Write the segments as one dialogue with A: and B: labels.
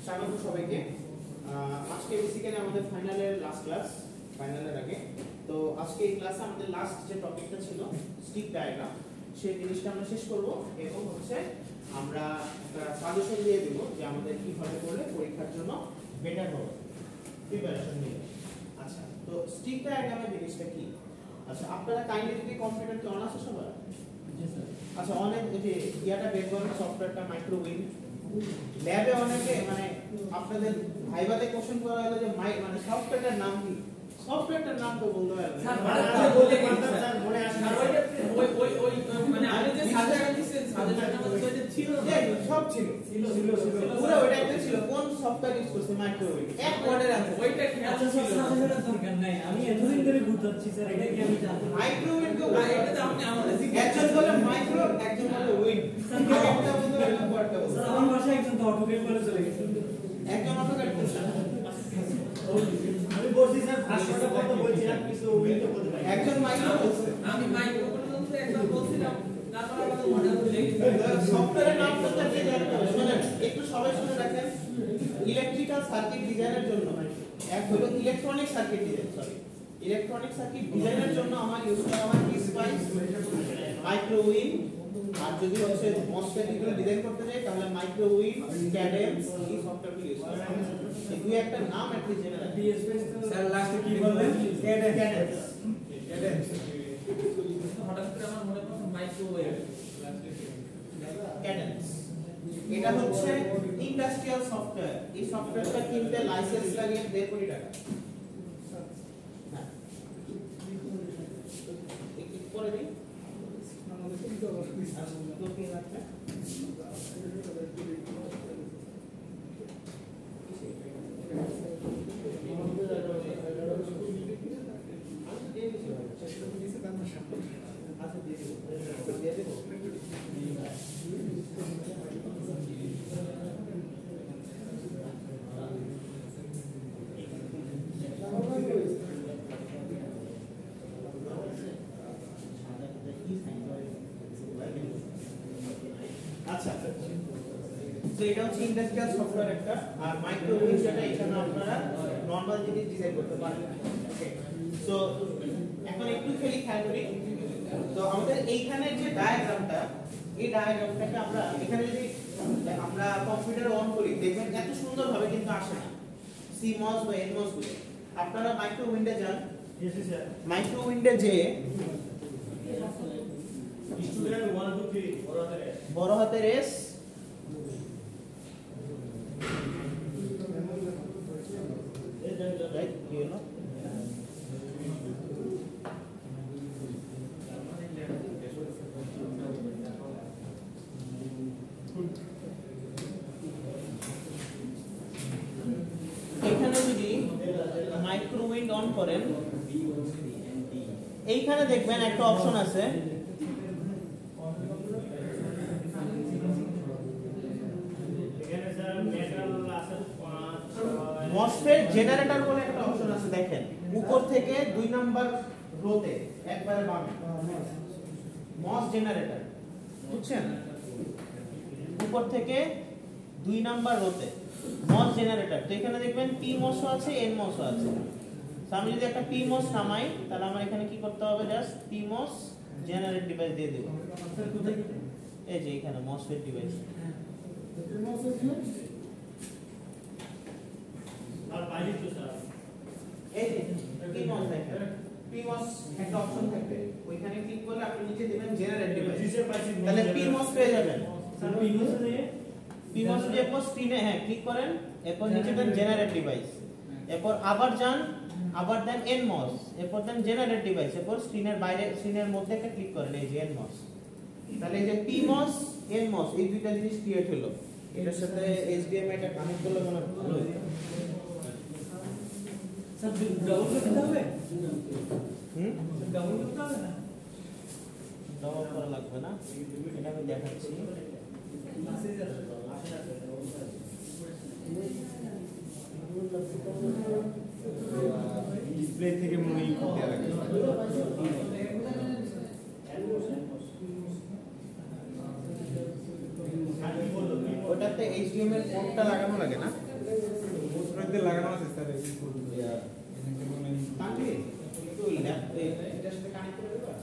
A: স্বাগত সবাইকে। আজকে বেসিক্যালি আমাদের ফাইনালের লাস্ট ক্লাস, ফাইনালের আগে। তো আজকে এই ক্লাসে আমাদের লাস্ট যে টপিকটা ছিল স্টিক ডায়াগ্রাম, সেই জিনিসটা আমরা শেষ করব এবং হচ্ছে আমরা একটা সাজেশন দিয়ে দেব যে আমাদের কিভাবে করলে পরীক্ষার জন্য বেটার হবে, প্রিপারেশন নিয়ে। আচ্ছা, তো স্টিক ডায়াগ্রামের জিনিসটা কি? আচ্ছা, আপনারা কাইন্ডলি যদি কম্পিউটার কি অন আছে সবার? জি স্যার। আচ্ছা, অনেক যে ইয়াটা বের করেন সফটওয়্যারটা মাইক্রোউইন ল্যাবে অনেকে মানে আপনাদের ভাইবাতে কোশ্চেন করা হলো যে মানে সফটওয়্যারটার নাম কি? সফটওয়্যারটার নাম তো বলতে পারবেন না। স্যার বলে স্যার মনে আসে না। ওই মানে আমি যে সাজেশন দিছেন সাজেশনটা মধ্যে ওইটা ছিল না, সব ছিল পুরো ওইটা একটা ছিল। কোন সফটওয়্যার ইউজ করছে? মাইক্রোউইন। এক ওয়ার্ডের আনসার ওইটা খেয়াল ছিল। সাজেশনের দরকার নাই, আমি এতদিন ধরে ঘুরতাছি স্যার, এটা কি আমি জানি? মাইক্রোউইন কো এটা তো আপনি আমাদের একজন বলে মাইক্রো, একজন বলে উইন। একটা বলতে একটা ওয়ার্ডটা বলতে স্যার আমার ভাষায় একজন তো অটোকেট বলে চলে গেছে, একজন অটোকেট বলছে। আমি বলছি স্যার ভাষাটা কত বলছিলাম কিছু উইন তো বলতে পারি। একজন মাইক্রো বলছে, আমি মাইক্রো পর্যন্ত একবার বলছিলাম, তারপর আমাদের মনে হলো সফটওয়্যারের নাম তো কি জানেন? শুনেন একটু সবাই শুনে রাখেন। ইলেকট্রিক্যাল সার্কিট ডিজাইনের জন্য এক হলো electronic circuit design, sorry electronic circuit ডিজাইনের জন্য আমার ইউজ করা হয় স্পাইস, মাইক্রোউইন। আর যদি হচ্ছে মসফেট এগুলো ডিজাইন করতে যাই তাহলে মাইক্রোউইন, ক্যাডেন্স, এই সফটওয়্যারগুলো ইউজ করা হয়। এই দুই একটা নাম একটু জেনে রাখবেন। স্যার লাস্টে কি বললেন? ক্যাডেন্স। হঠাৎ করে আমার মনে পড়লো মাইক্রোওয়েভ, ক্যাডেন্স। এটা হচ্ছে ইন্ডাস্ট্রিয়াল সফটওয়্যার। এই সফটওয়্যারটা কিনতে লাইসেন্স লাগে 1.5 কোটি টাকা। একটু করে দিই আমাদের তো কি আছে এটা হচ্ছে ইন্ডাস্ট্রিয়াল সফটওয়্যার একটা। আর মাইক্রোওয়েভ যেটা এখানে আপনারা নরমাল জিনিস ডিজাইন করতে পারবেন। ওকে, সো এখন একটু খেয়াল করি। তো আমাদের এইখানে যে ডায়াগ্রামটা, এই ডায়াগ্রামটাকে আমরা এখানে যদি আমরা কম্পিউটার অন করি দেখবেন এত সুন্দরভাবে কিন্তু আসে না সিমস বা এনমস গুলো। আপনারা মাইক্রোউইন্ডে যান। Yes sir. মাইক্রোউইন্ডে যে স্টুডেন্ট 1 2 3 বড় হাতের এস এখানে যদি মাইক্রোউইন্ড অন করেন এইখানে দেখবেন একটা অপশন আছে মসফেট জেনারেটর বলে একটা অপশন আছে। দেখেন উপর থেকে 2 নাম্বার রোতে একবারে বামে মস জেনারেটর, বুঝছেন? উপর থেকে 2 নাম্বার রোতে মস জেনারেটর। তো এখানে দেখবেন পি মস আছে, এন মস আছে। আমি যদি একটা পি মস নামাই তাহলে আমার এখানে কি করতে হবে? জাস্ট পি মস জেনারেট ডিভাইস দিয়ে দেব। এই যে এখানে মসফেট ডিভাইস আর বাইরে তো স্যার এই যে পিমস দেখেন, পিমস একটা অপশন থাকবে, ওইখানে ক্লিক করলে আপনি নিচে দিবেন জেনারেট ডিভাইস, তাহলে পিমস পেয়ে যাবেন। স্যার পিমস যে এরপর স্ক্রিনে হ্যাঁ ক্লিক করেন, এরপর নিচে দেন জেনারেট ডিভাইস, এরপর আবার যান, আবার দেন এনমস, এরপর দেন জেনারেট ডিভাইস, এরপর স্ক্রিনের বাইরে স্ক্রিনের মধ্যে একটা ক্লিক করেন এই যে এনমস। তাহলে এই যে পিমস এনমস এই দুইটা জিনিস ক্রিয়েট হলো। এটার সাথে এইচডিএমআই টা কানেক্ট করলে মনে হয় ভালো হবে। স্যার ডাবল করতে হবে? ডাবল করতে হবে না? ডাবল করা লাগবে না, এটা আমি দেখাচ্ছি। ডিসপ্লে থেকে মুভি করতে লাগে। ওটাতে এইচডিএমআই পোর্টটা লাগানো লাগে না?
B: দিয়ে লাগানো আছে স্যার এই করব এখানে কোনো
A: তাহলে একটু ল্যাপ এটার সাথে কানেক্ট করে দেবা।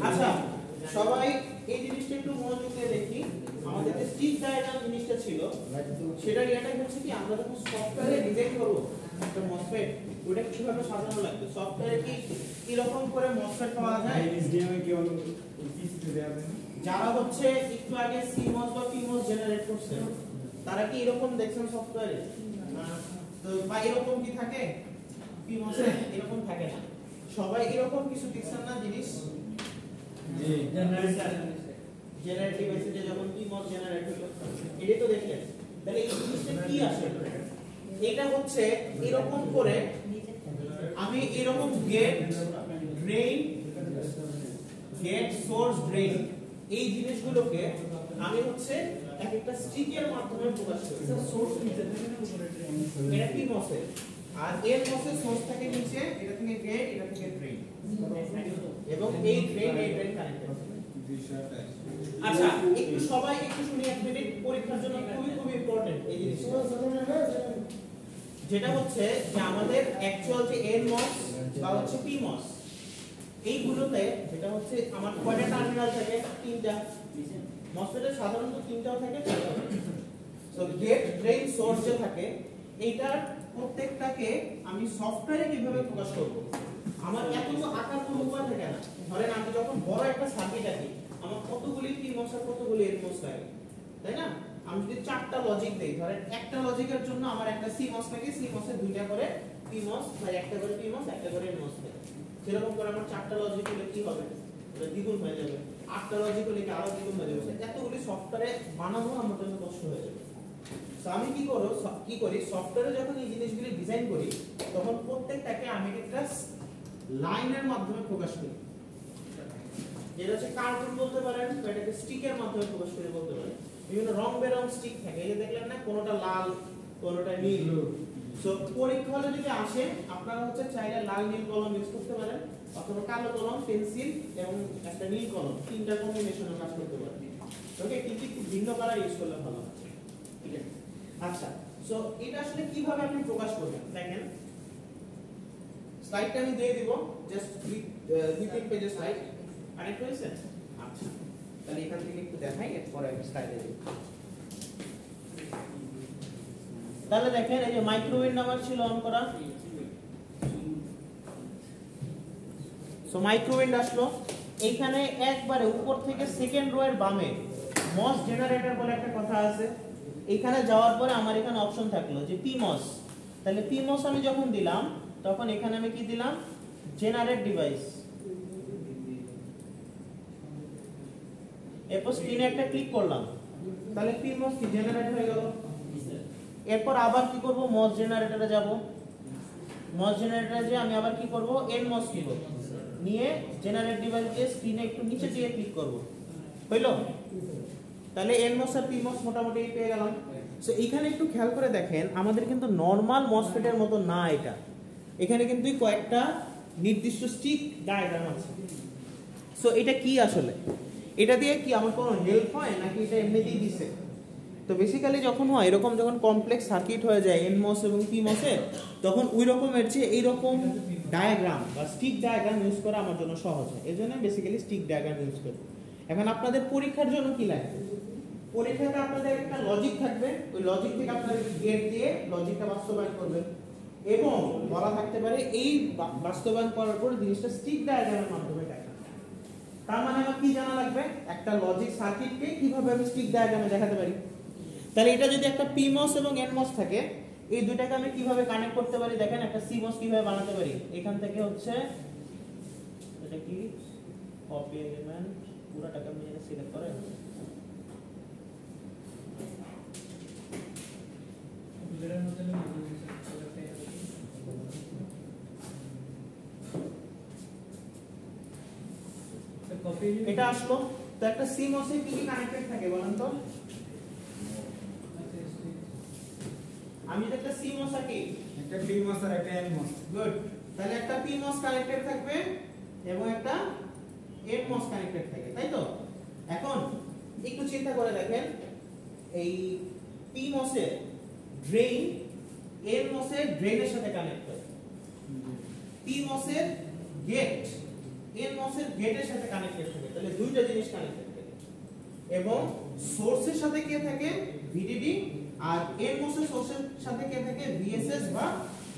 A: আচ্ছা সবাই এই জিনিসটা একটু মনোযোগ দিয়ে দেখি। আমাদের যে স্টিক ডায়াগ্রাম জিনিসটা ছিল সেটা রিয়াটাই হচ্ছে কি আমরা যখন সফটওয়্যারে ডিজাইন করব একটা মসফেট ওটা কিভাবে সাজানো লাগবে, সফটওয়্যারে কি রকম করে মসফেট পাওয়া যায়,
B: এইচডিএমআই কি হলো পিসিতে দেয়া যায়
A: যারা হচ্ছে একটু আগে সিমস বা পিমস জেনারেট করছে তারা কি এরকম দেখছেন সফটওয়্যারে? তো বা এরকম কি থাকে পিমসে? এরকম থাকে না। সবাই এরকম কিছু দেখছেন না জিনিস?
B: জি
A: জেনারেট ডিভাইসে যে যখন পিমস জেনারেট হলো এটা তো দেখলেন। তাহলে এই জিনিসটা কি আসলে? এটা হচ্ছে এরকম করে আমি এরকম gate drain gate source drain এই জিনিসগুলোকে আমি হচ্ছে এক একটা স্টিকের মাধ্যমে প্রকাশ করি। সোর্স নিচে থাকে না উপরে ড্রেন, এটা পিমস এর, আর এর মধ্যে সোর্স থাকে নিচে, এটা থেকে গেট, এটা থেকে ড্রেন, এবং এই ড্রেন কানেক্টেড। আচ্ছা একটু সবাই একটু শুনি এক মিনিট, পরীক্ষার জন্য খুবই খুবই ইম্পর্টেন্ট এই জিনিসটা। যেটা হচ্ছে যে আমাদের অ্যাকচুয়াল যে এনমস বা হচ্ছে পিমস এইগুলোতে যেটা হচ্ছে আমার কয়টা টার্মিনাল থাকে? তিনটা। মসফেটের সাধারণত তিনটাও থাকে, চারটাও থাকে। সো গেট ড্রেন সোর্স যে থাকে এইটার প্রত্যেকটাকে আমি সফটওয়্যারে কিভাবে প্রকাশ করব? আমার এতগুলো আকার কোনো উপায় থাকে না। ধরেন আমি যখন বড় একটা সার্কিট আঁকি আমার কতগুলি পিমস আর কতগুলি এনমস লাগে, তাই না? আমি যদি চারটা লজিক দেই, ধরেন একটা লজিকের জন্য আমার একটা সিমস থাকে, সিমসে দুইটা করে পিমস বা একটা করে পিমস একটা করে এনমস থাকে। সেরকম করে আমার চারটা লজিক হলে কি হবে? এটা দ্বিগুণ হয়ে যাবে। আটটা লজিক হলে কি আরো দ্বিগুণ হয়ে যাবে। এতগুলি সফটওয়্যারে বানানো আমার জন্য কষ্ট হয়ে যাবে। সো আমি কি করি সফটওয়্যারে যখন এই জিনিসগুলি ডিজাইন করি তখন প্রত্যেকটাকে আমি একটা লাইনের মাধ্যমে প্রকাশ করি। যেটা হচ্ছে কার্টুন বলতে পারেন, এটাকে স্টিকের মাধ্যমে প্রকাশ করে বলতে পারেন। বিভিন্ন রং বেরং স্টিক থাকে, এই যে দেখলেন না, কোনটা লাল কোনটা নীল। সো পরীক্ষা হলে যদি আসে আপনারা হচ্ছে চাইলে লাল নীল কলম ইউজ করতে পারেন, অথবা কালো কলম, পেন্সিল এবং একটা নীল কলম, তিনটা কম্বিনেশনে কাজ করতে পারেন। ওকে, কিন্তু একটু ভিন্ন কালার ইউজ করলে ভালো হয়। ঠিক আছে, আচ্ছা সো এটা আসলে কিভাবে আপনি প্রকাশ করবেন দেখেন। স্লাইডটা আমি দিয়ে দিব, জাস্ট দুই তিন পেজের স্লাইড। কানেক্ট হয়েছে? আচ্ছা তাহলে এখান থেকে একটু দেখাই, এরপরে আমি স্লাইডে দিব। তাহলে দেখেন এই যে মাইক্রোওয়েভ নাম্বার ছিল অন করা। সো মাইক্রোওয়েভ আসলো এইখানে একবারে উপর থেকে সেকেন্ড রো এর বামে মস জেনারেটর বলে একটা কথা আছে। এইখানে যাওয়ার পরে আমার এখানে অপশন থাকলো যে পিমস। তাহলে পিমস আমি যখন দিলাম তখন এখানে আমি কি দিলাম? Generate device. এরপর স্ক্রিনে একটা ক্লিক করলাম, তাহলে পিমস কি জেনারেট হয়ে গেল। এরপর আবার কি করব? মস জেনারেটরে যাব। মস জেনারেটরে যে আমি আবার কি করব? এনমস নিব, নিয়ে জেনারেট ডিভাইস দিয়ে স্ক্রিনে একটু নিচে দিয়ে ক্লিক করব। হইলো? তাহলে এনমস আর পিমস মোটামুটি পেয়ে গেলাম। সো এখানে একটু খেয়াল করে দেখেন, আমাদের কিন্তু নরমাল মসফেটের মতো না এটা। এখানে কিন্তু কয়েকটা নির্দিষ্ট স্টিক ডায়াগ্রাম আছে। সো এটা কি আসলে? এটা দিয়ে কি আমার কোনো হেল্প হয় নাকি এটা এমনিতেই দিছে? তো বেসিক্যালি যখন হয় এরকম, যখন কমপ্লেক্স সার্কিট হয়ে যায় এনমস এবং পিমসে, তখন ওই রকমের চেয়ে এইরকম ডায়াগ্রাম বা স্টিক ডায়াগ্রাম ইউজ করা আমার জন্য সহজ হয়। এই জন্য বেসিক্যালি স্টিক ডায়াগ্রাম ইউজ করি। এখন আপনাদের পরীক্ষার জন্য কি লাগবে? পরীক্ষাতে আপনাদের একটা লজিক থাকবে, ওই লজিক থেকে আপনাদের গেট দিয়ে লজিকটা বাস্তবায়ন করবেন, এবং বলা থাকতে পারে এই বাস্তবায়ন করার পর জিনিসটা স্টিক ডায়াগ্রামের মাধ্যমে দেখা। তার মানে আমার কি জানা লাগবে? একটা লজিক সার্কিটকে কিভাবে আমি স্টিক ডায়াগ্রামে দেখাতে পারি। তাহলে এটা যদি একটা পিমস এবং এনমস থাকে, এই দুটাকে আমি কিভাবে কানেক্ট করতে পারি দেখেন। একটা সিমস কিভাবে বানাতে পারি, এখান থেকে হচ্ছে এটা কি কপি এলিমেন্ট পুরোটাকে আমি এটা সিলেক্ট করে এটা আসলো। তো একটা সিমসে কি কি কানেক্টেড থাকে বলেন তো? আমি যদি একটা CMOS আঁকি,
B: একটা PMOS আর একটা NMOS।
A: গুড, তাহলে একটা PMOS কানেক্টেড থাকবে এবং একটা NMOS কানেক্টেড থাকে, তাই তো? এখন একটু চিন্তা করে দেখেন, এই PMOS এর ড্রেন NMOS এর ড্রেনের সাথে কানেক্টেড, PMOS এর গেট NMOS এর গেটের সাথে কানেক্টেড থাকে, তাহলে দুইটা জিনিস কানেক্টেড থাকে। এবং সোর্সের সাথে কে থাকে? VDD, আর NMOS এর সোর্সের সাথে কে থাকে? VSS বা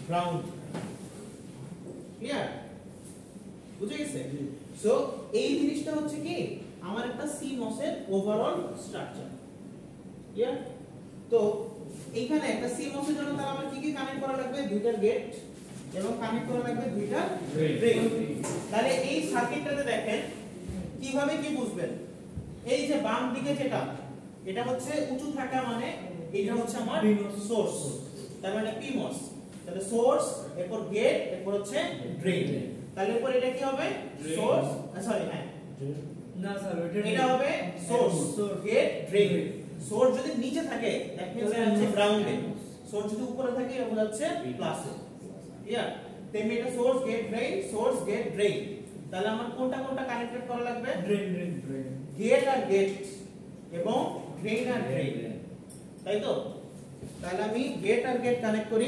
A: গ্রাউন্ড। ক্লিয়ার? বুঝে গেছে? সো এই জিনিসটা হচ্ছে কি আমার একটা CMOS এর ওভারঅল স্ট্রাকচার। ক্লিয়ার? তো এইখানে একটা CMOS এর জন্য তাহলে আমার কি কি কানেক্ট করা লাগবে? দুইটা গেট এবং কানেক্ট করা লাগবে দুইটা ড্রেন। তাহলে এই সার্কিটটাতে দেখেন কিভাবে কি বুঝবেন? এই যে বাম দিকে যেটা, এটা হচ্ছে উঁচু থাকা, মানে এটা হচ্ছে আমার সোর্স, তার মানে PMOS। তাহলে সোর্স, এরপর গেট, এরপর হচ্ছে ড্রেন। তাহলে এরপর এটা কি হবে? সোর্স, সরি হ্যাঁ
B: না স্যার,
A: এটা হবে সোর্স, গেট, ড্রেন। সোর্স যদি নিচে থাকে দ্যাট মিন্স এটা হচ্ছে গ্রাউন্ডে, সোর্স যদি উপরে থাকে এটা হচ্ছে প্লাসে। ক্লিয়ার? তেমনি এটা source, gate, drain, source, gate, drain. তাহলে আমার কোনটা কোনটা কানেক্টেড করা লাগবে?
B: ড্রেন।
A: গেট আর গেট এবং ড্রেন আর ড্রেন, তাই তো? তাহলে আমি গেট আর গেট কানেক্ট করি।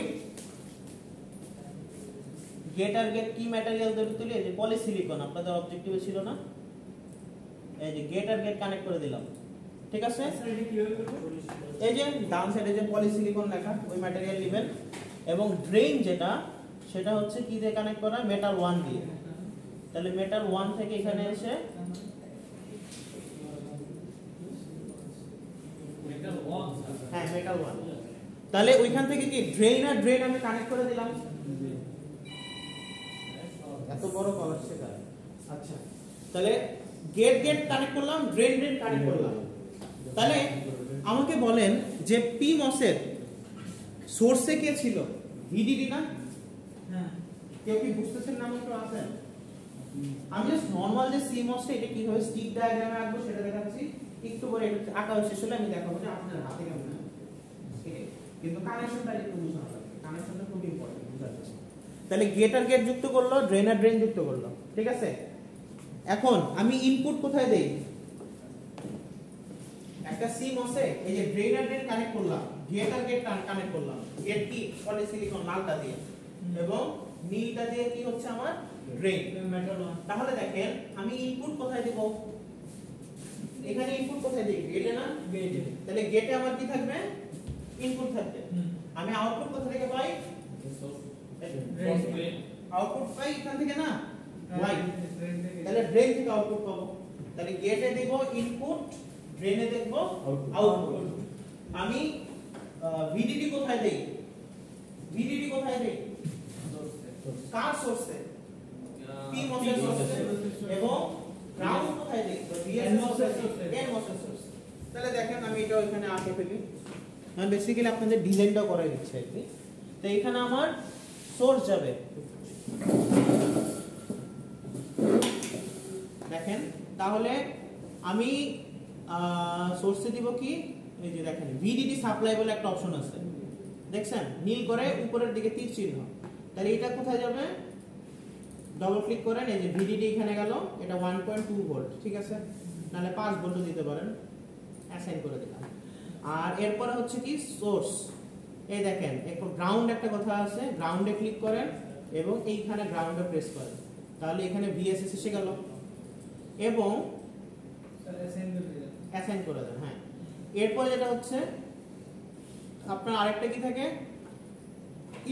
A: গেট আর গেট কি ম্যাটেরিয়াল দিয়ে তৈরি? এই যে পলিসিলিকন, আপনাদের অবজেক্টিভে ছিল না? এই যে গেট আর গেট কানেক্ট করে দিলাম, ঠিক আছে? এই যে ডান সাইডে যে পলিসিলিকন লেখা, ওই ম্যাটেরিয়াল নেবেন। এবং ড্রেন যেটা, সেটা হচ্ছে কি দিয়ে কানেক্ট করা? মেটাল 1 দিয়ে। তাহলে মেটাল 1 থেকে এখানে এসে হ্যাঁ মেটাল 1, তাহলে ওইখান থেকে কি ড্রেন আর ড্রেন আমি কানেক্ট করে দিলাম। এত বড় কভার সেটা, আচ্ছা। তাহলে গেট গেট কানেক্ট করলাম, ড্রেন ড্রেন কানেক্ট করলাম। তাহলে আমাকে বলেন যে PMOS এর সোর্সে কে ছিল? VDD না?
B: হ্যাঁ,
A: কেউ কি বুঝতেছেন না? একটু আছেন? আমি জাস্ট নরমাল যে CMOS টা এটা কিভাবে স্টিক ডায়াগ্রামে আঁকবো সেটা দেখাচ্ছি। একটু পরে এটা আঁকা শেষ হলে আমি দেখাবো যে আপনার হাতে কেমন হয়। কিন্তু কানেকশনটা একটু বুঝতে হবে, কানেকশনটা খুব ইম্পর্টেন্ট বুঝার জন্য। তাহলে গেট আর গেট যুক্ত করলো, ড্রেন আর ড্রেন যুক্ত করলো, ঠিক আছে? এখন আমি ইনপুট কোথায় দেই? একটা CMOS এ এই যে ড্রেন আর ড্রেন কানেক্ট করলাম, গেট আর গেট কানেক্ট করলাম। গেট কি? পলিসিলিকন লালটা দিয়ে, এবং নীলটা দিয়ে কি হচ্ছে আমার? ড্রেন। তাহলে দেখেন আমি ইনপুট কোথায় দেব? এখানে ইনপুট কোথায় দেই? গেটে না?
B: গেটে।
A: তাহলে গেটে আমার কি থাকবে? ইনপুট থাকবে। আমি আউটপুট কোথা থেকে পাই? আউটপুট পাই এখান থেকে না? ওয়াই। তাহলে ড্রেন থেকে আউটপুট পাবো। তাহলে গেটে দেব ইনপুট, ড্রেনে দেব আউটপুট। আমি VDD কোথায় দেই? VDD কোথায় দেই? কার সোর্সে? PMOS এর সোর্সে। এবং গ্রাউন্ড কোথায় দেই? NMOS এর সোর্সে। তাহলে দেখেন আমি এটা ওখানে আঁকে ফেলি। আমি বেসিক্যালি আপনাদের ডিজাইনটা করে দিচ্ছি আর কি। তো এখানে আমার সোর্স যাবে, দেখেন। তাহলে আমি সোর্সে দিব কি? এই যে দেখেন VDD সাপ্লাই বলে একটা অপশন আছে, দেখছেন নীল করে উপরের দিকে তীর চিহ্ন। তাহলে এটা কোথায় যাবে? ডবল ক্লিক করেন, এই যে VDD এখানে গেল, এটা 1.2 ভোল্ট, ঠিক আছে? নালে 5 ভোল্টও দিতে পারেন, অ্যাসাইন করে দিলাম। আর এরপরে হচ্ছে কি? সোর্স। এই দেখেন এরপর গ্রাউন্ড একটা কথা আছে, গ্রাউন্ডে ক্লিক করেন এবং এইখানে গ্রাউন্ডে প্রেস করেন, তাহলে এখানে VSS এসে গেল এবং অ্যাসাইন করে দেন। হ্যাঁ, এরপর যেটা হচ্ছে আপনার আরেকটা কি থাকে?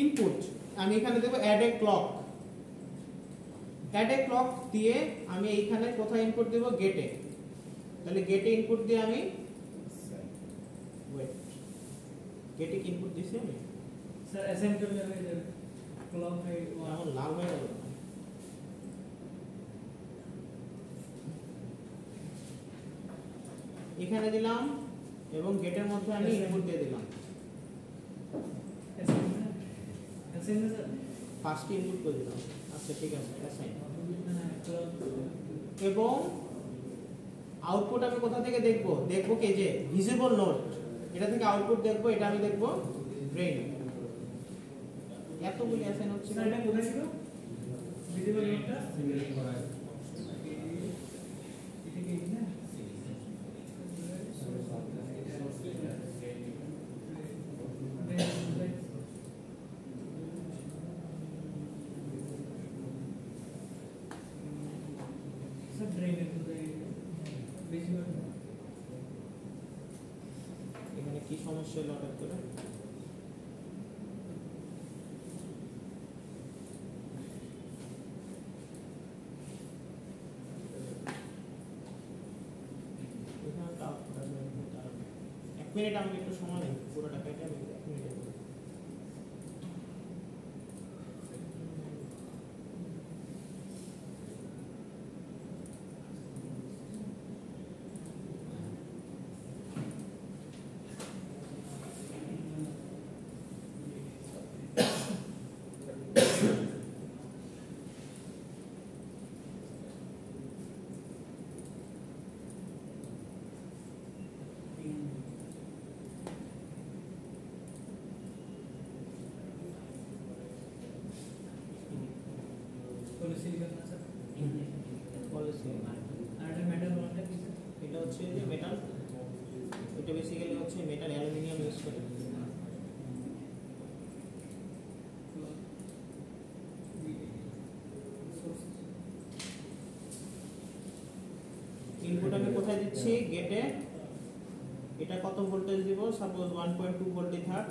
A: ইনপুট। আমি এখানে দেব add a clock. Add a clock দিয়ে আমি এইখানে কোথায় ইনপুট দেব? গেটে। তাহলে গেটে ইনপুট দিয়ে আমি ওয়েট, গেটে কি ইনপুট দিছি আমি?
B: স্যার অ্যাসাইন করলে হয়ে যাবে। ক্লক হয়ে
A: এখন লাল হয়ে গেল। এখানে দিলাম এবং গেটের মধ্যে আমি ইনপুট দিয়ে দিলাম।
B: অ্যাসাইন স্যার
A: ফার্স্ট ইনপুট করে দিলাম। আচ্ছা ঠিক আছে, অ্যাসাইন। এবং আউটপুট আমি কোথা থেকে দেখব? দেখব কি যে ভিজিবল নোড, এটা থেকে আউটপুট দেখব, এটা আমি দেখব ড্রেন। এতগুলি অ্যাসাইন হচ্ছে
B: স্যার এটা কোথায় ছিল ভিজিবল নোটটা
C: সিমিলার করা
B: এটা কি না সব ড্রেনের কোথায় ভিজিবল
A: এখানে কি সমস্যা হলো হঠাৎ করে এক মিনিট আমাকে একটু সময় নেই পুরোটা কেটে আমি এক মিনিটে করব।
B: পলিসিলিকন আছে
A: পলিসি
B: আর এটা মেটাল ওয়ানটা কি স্যার
A: এটা হচ্ছে যে মেটাল এটা বেসিক্যালি হচ্ছে মেটাল অ্যালুমিনিয়াম ইউজ করে ইনপুট আমি কোথায় দিচ্ছি গেটে এটা কত ভোল্টেজ দিব সাপোজ 1.2 ভোল্টই থাক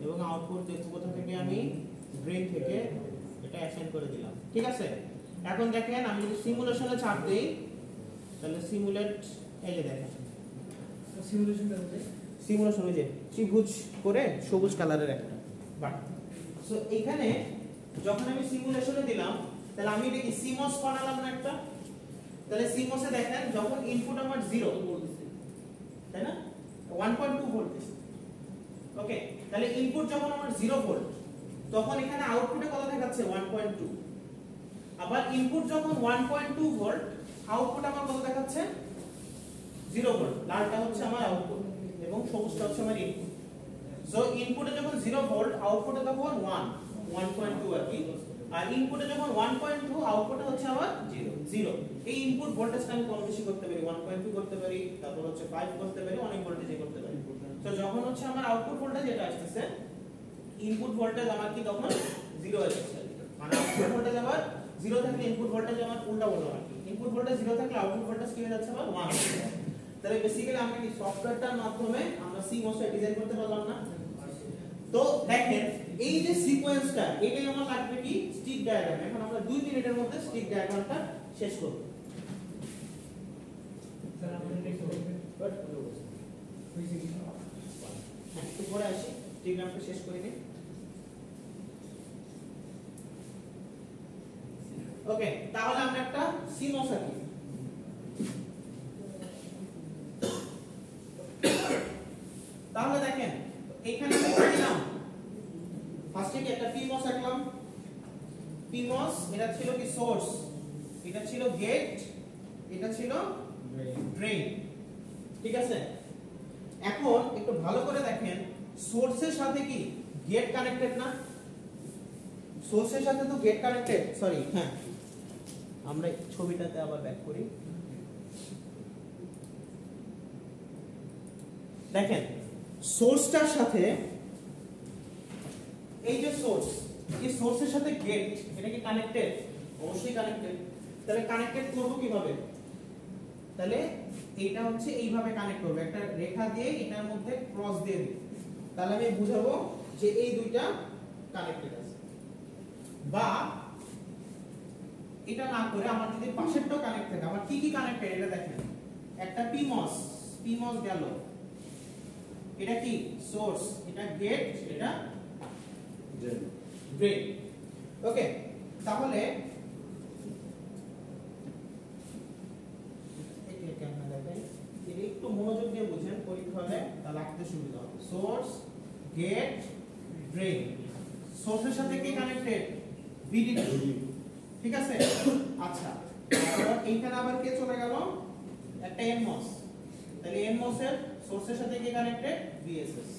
A: এবং আউটপুট দেখব কোথা থেকে আমি ড্রেন থেকে এটা অ্যাসাইন করে দিলাম ঠিক আছে এখন দেখেন আমি যদি সিমুলেশনে চাপ দেই তাহলে সিমুলেট এই যে দেখেন
B: সিমুলেশনটা কোথায়
A: সিমুলেশন ওই যে ত্রিভুজ করে সবুজ কালারের একটা বাট সো এখানে যখন আমি সিমুলেশনে দিলাম তাহলে আমি এটা কি সিমস বানালাম না একটা তাহলে সিমসে দেখেন যখন ইনপুট আমার 0 তাই না 1.2 ভোল্ট ওকে তাহলে ইনপুট যখন আমার 0 ভোল্ট তখন এখানে আউটপুটে কত দেখাচ্ছে 1.2 আবার ইনপুট যখন 1.2 ভোল্ট আউটপুট আমার কত দেখাচ্ছে 0 ভোল্ট লালটা হচ্ছে আমার আউটপুট এবং সবুজটা হচ্ছে আমার ইনপুট সো ইনপুটে যখন 0 ভোল্ট আউটপুটে তখন 1.2 আর কি আর ইনপুটে যখন 1.2 আউটপুটে হচ্ছে আমার 0 এই ইনপুট ভোল্টেজটা আমি কম বেশি করতে পারি 1.2 করতে পারি তারপর হচ্ছে 5 করতে পারি অনেক ভোল্টেজে করতে পারি তো যখন হচ্ছে আমার আউটপুট ভোল্টেজ যেটা আসছে ইনপুট ভোল্টেজ আমার কি তখন 0 আসছে মানে আউটপুট ভোল্টেজ আবার 0 থাকলে ইনপুট ভোল্টেজ আমার উল্টা বলবো আর কি ইনপুট ভোল্টেজ 0 থাকলে আউটপুট ভোল্টেজ কি হয়ে যাচ্ছে আমার 1 তাহলে বেসিক্যালি আমরা কি সফটওয়্যারটার মাধ্যমে আমরা CMOS ডিজাইন করতে পারলাম না তো দেখেন এই যে সিকোয়েন্সটা এটাই আমার লাগবে কি স্টিক ডায়াগ্রাম এখন আমরা 2 মিনিটের মধ্যে স্টিক ডায়াগ্রামটা শেষ করব
B: স্যার আমাদের এটা করবে হইছে কি
A: একটু পরে আসি স্টিক ডায়াগ্রামটা শেষ করে দিই ওকে তাহলে আমরা একটা CMOS আঁকি তাহলে দেখেন এখানে কি করলাম ফার্স্টে কি একটা PMOS আঁকলাম PMOS এটা ছিল কি সোর্স এটা ছিল গেট এটা ছিল ড্রেন ঠিক আছে এখন একটু ভালো করে দেখেন সোর্সের সাথে কি গেট কানেক্টেড না সোর্সের সাথে তো গেট কানেক্টেড সরি হ্যাঁ আমরা ছবিটাতে আবার ব্যাক করি দেখেন সোর্সটার সাথে এই যে সোর্স এই সোর্সের সাথে গেট এটা কি কানেক্টেড অবশ্যই কানেক্টেড তাহলে কানেক্টেড করব কিভাবে তাহলে এটা হচ্ছে এইভাবে কানেক্ট করব একটা রেখা দিয়ে এটার মধ্যে ক্রস দিয়ে দিই তাহলে আমি বুঝাবো যে এই দুইটা কানেক্টেড আছে বা এটা না করে আমার যদি পাশেরটাও কানেক্ট থাকে আমার কি কি কানেক্টেড এটা দেখেন একটা PMOS গেল এটা কি সোর্স এটা গেট এটা ড্রেন ওকে তাহলে একটু মনোযোগ দিয়ে বুঝেন পরীক্ষা হলে তাহলে আঁকতে সুবিধা হবে সোর্স গেট ড্রেন সোর্সের সাথে কি কানেক্টেড VDD ঠিক আছে আচ্ছা এবার এইখানে আবার কে চলে গেল একটা NMOS তাহলে NMOS এর সোর্সের সাথে কি কানেক্টেড VSS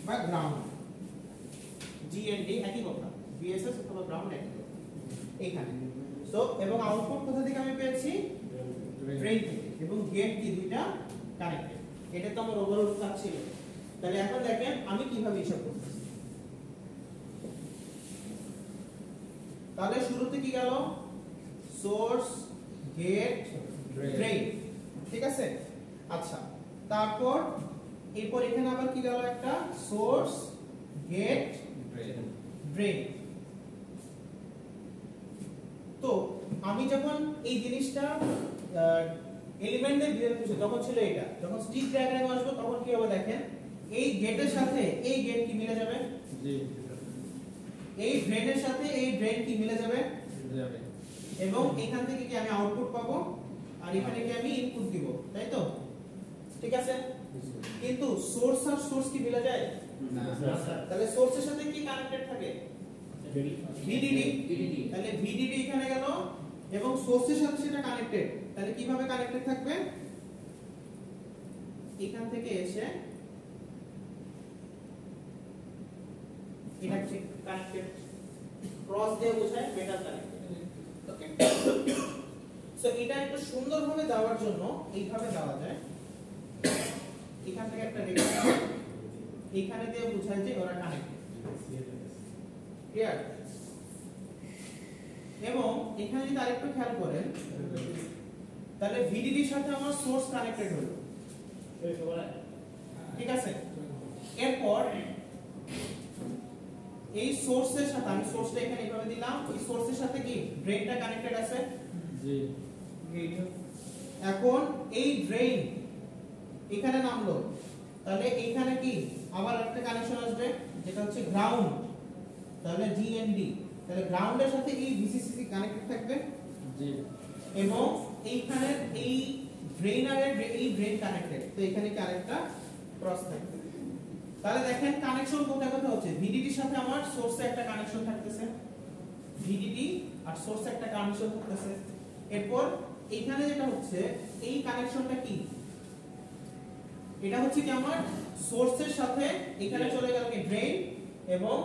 A: বা গ্রাউন্ড GND একই কথা ভিএসএস অথবা গ্রাউন্ড একই এইখানে। সো এবং আউটপুট কোথা থেকে আমি পেয়েছি? ড্রেন থেকে। এবং গেট কি দুইটা কানেক্টেড। এটা তো আমার ওভারঅল কাজ ছিল। তাহলে এখন দেখেন আমি কিভাবে হিসাব করতেছি। তাহলে শুরুতে কি গেল? সোর্স, গেট, ড্রেন, ঠিক আছে? আচ্ছা, তারপর এরপর এখানে আবার কি গেল? একটা সোর্স, গেট, ড্রেন। তো আমি যখন এই জিনিসটা এলিমেন্টের বিহেভ করছি তখন ছিল এটা। যখন স্টিক ডায়াগ্রামে আসবো তখন কি হবে দেখেন, এই গেটের সাথে এই গেট কি মিলে যাবে? জি। এই ড্রেনের সাথে এই ড্রেন কি মিলে যাবে? যাবে। এবং এখান থেকে কি আমি আউটপুট পাবো আর এখানে কি আমি ইনপুট দিব, তাই তো? ঠিক আছে? কিন্তু সোর্স আর সোর্স কি মিলে যায়? না। তাহলে সোর্সের সাথে কি কানেক্টেড থাকে? ভিডিডি। তাহলে ভিডিডি এখানে গেল এবং সোর্সের সাথে সেটা কানেক্টেড। তাহলে কিভাবে কানেক্টেড থাকবে? এখান থেকে এসে এটা কানেক্টেড, ক্রস দিয়ে বোঝায় মেটাল কানেক্টেড। ওকে, সো এটা একটু সুন্দরভাবে দেওয়ার জন্য এইভাবে দেওয়া যায়। এখান থেকে একটা রেখা এখানে দিয়ে বোঝায় যে ওরা কানেক্টেড। ক্লিয়ার? এবং এখানে যদি আরেকটু খেয়াল করেন তাহলে ভিডিডির সাথে আমার সোর্স কানেক্টেড হলো, ঠিক আছে? এরপর এই সোর্সের সাথে আমি সোর্সটা এখানে এইভাবে দিলাম, এই সোর্সের সাথে কি ড্রেনটা কানেক্টেড আছে? জি। এখন এই ড্রেন এখানে নামলো, তাহলে এখানে কি আবার একটা কানেকশন আসবে যেটা হচ্ছে গ্রাউন্ড। তাহলে জিএনডি, তাহলে গ্রাউন্ডের সাথে এই ভিসিসি কানেক্টেড থাকবে। জি। এবং এইখানে এই ড্রেনারের এই ড্রেন কানেক্টেড, তো এখানে কি আরেকটা ক্রস থাকবে। তাহলে দেখেন কানেকশন কোথায় কোথায় হচ্ছে? ভিডিডির সাথে আমার সোর্সে একটা কানেকশন থাকতেছে, ভিডিডি আর সোর্সে একটা কানেকশন থাকতেছে। এরপর এইখানে যেটা হচ্ছে এই কানেকশনটা কি? এটা হচ্ছে কি আমার সোর্সের সাথে এখানে চলে গেল কি ড্রেন, এবং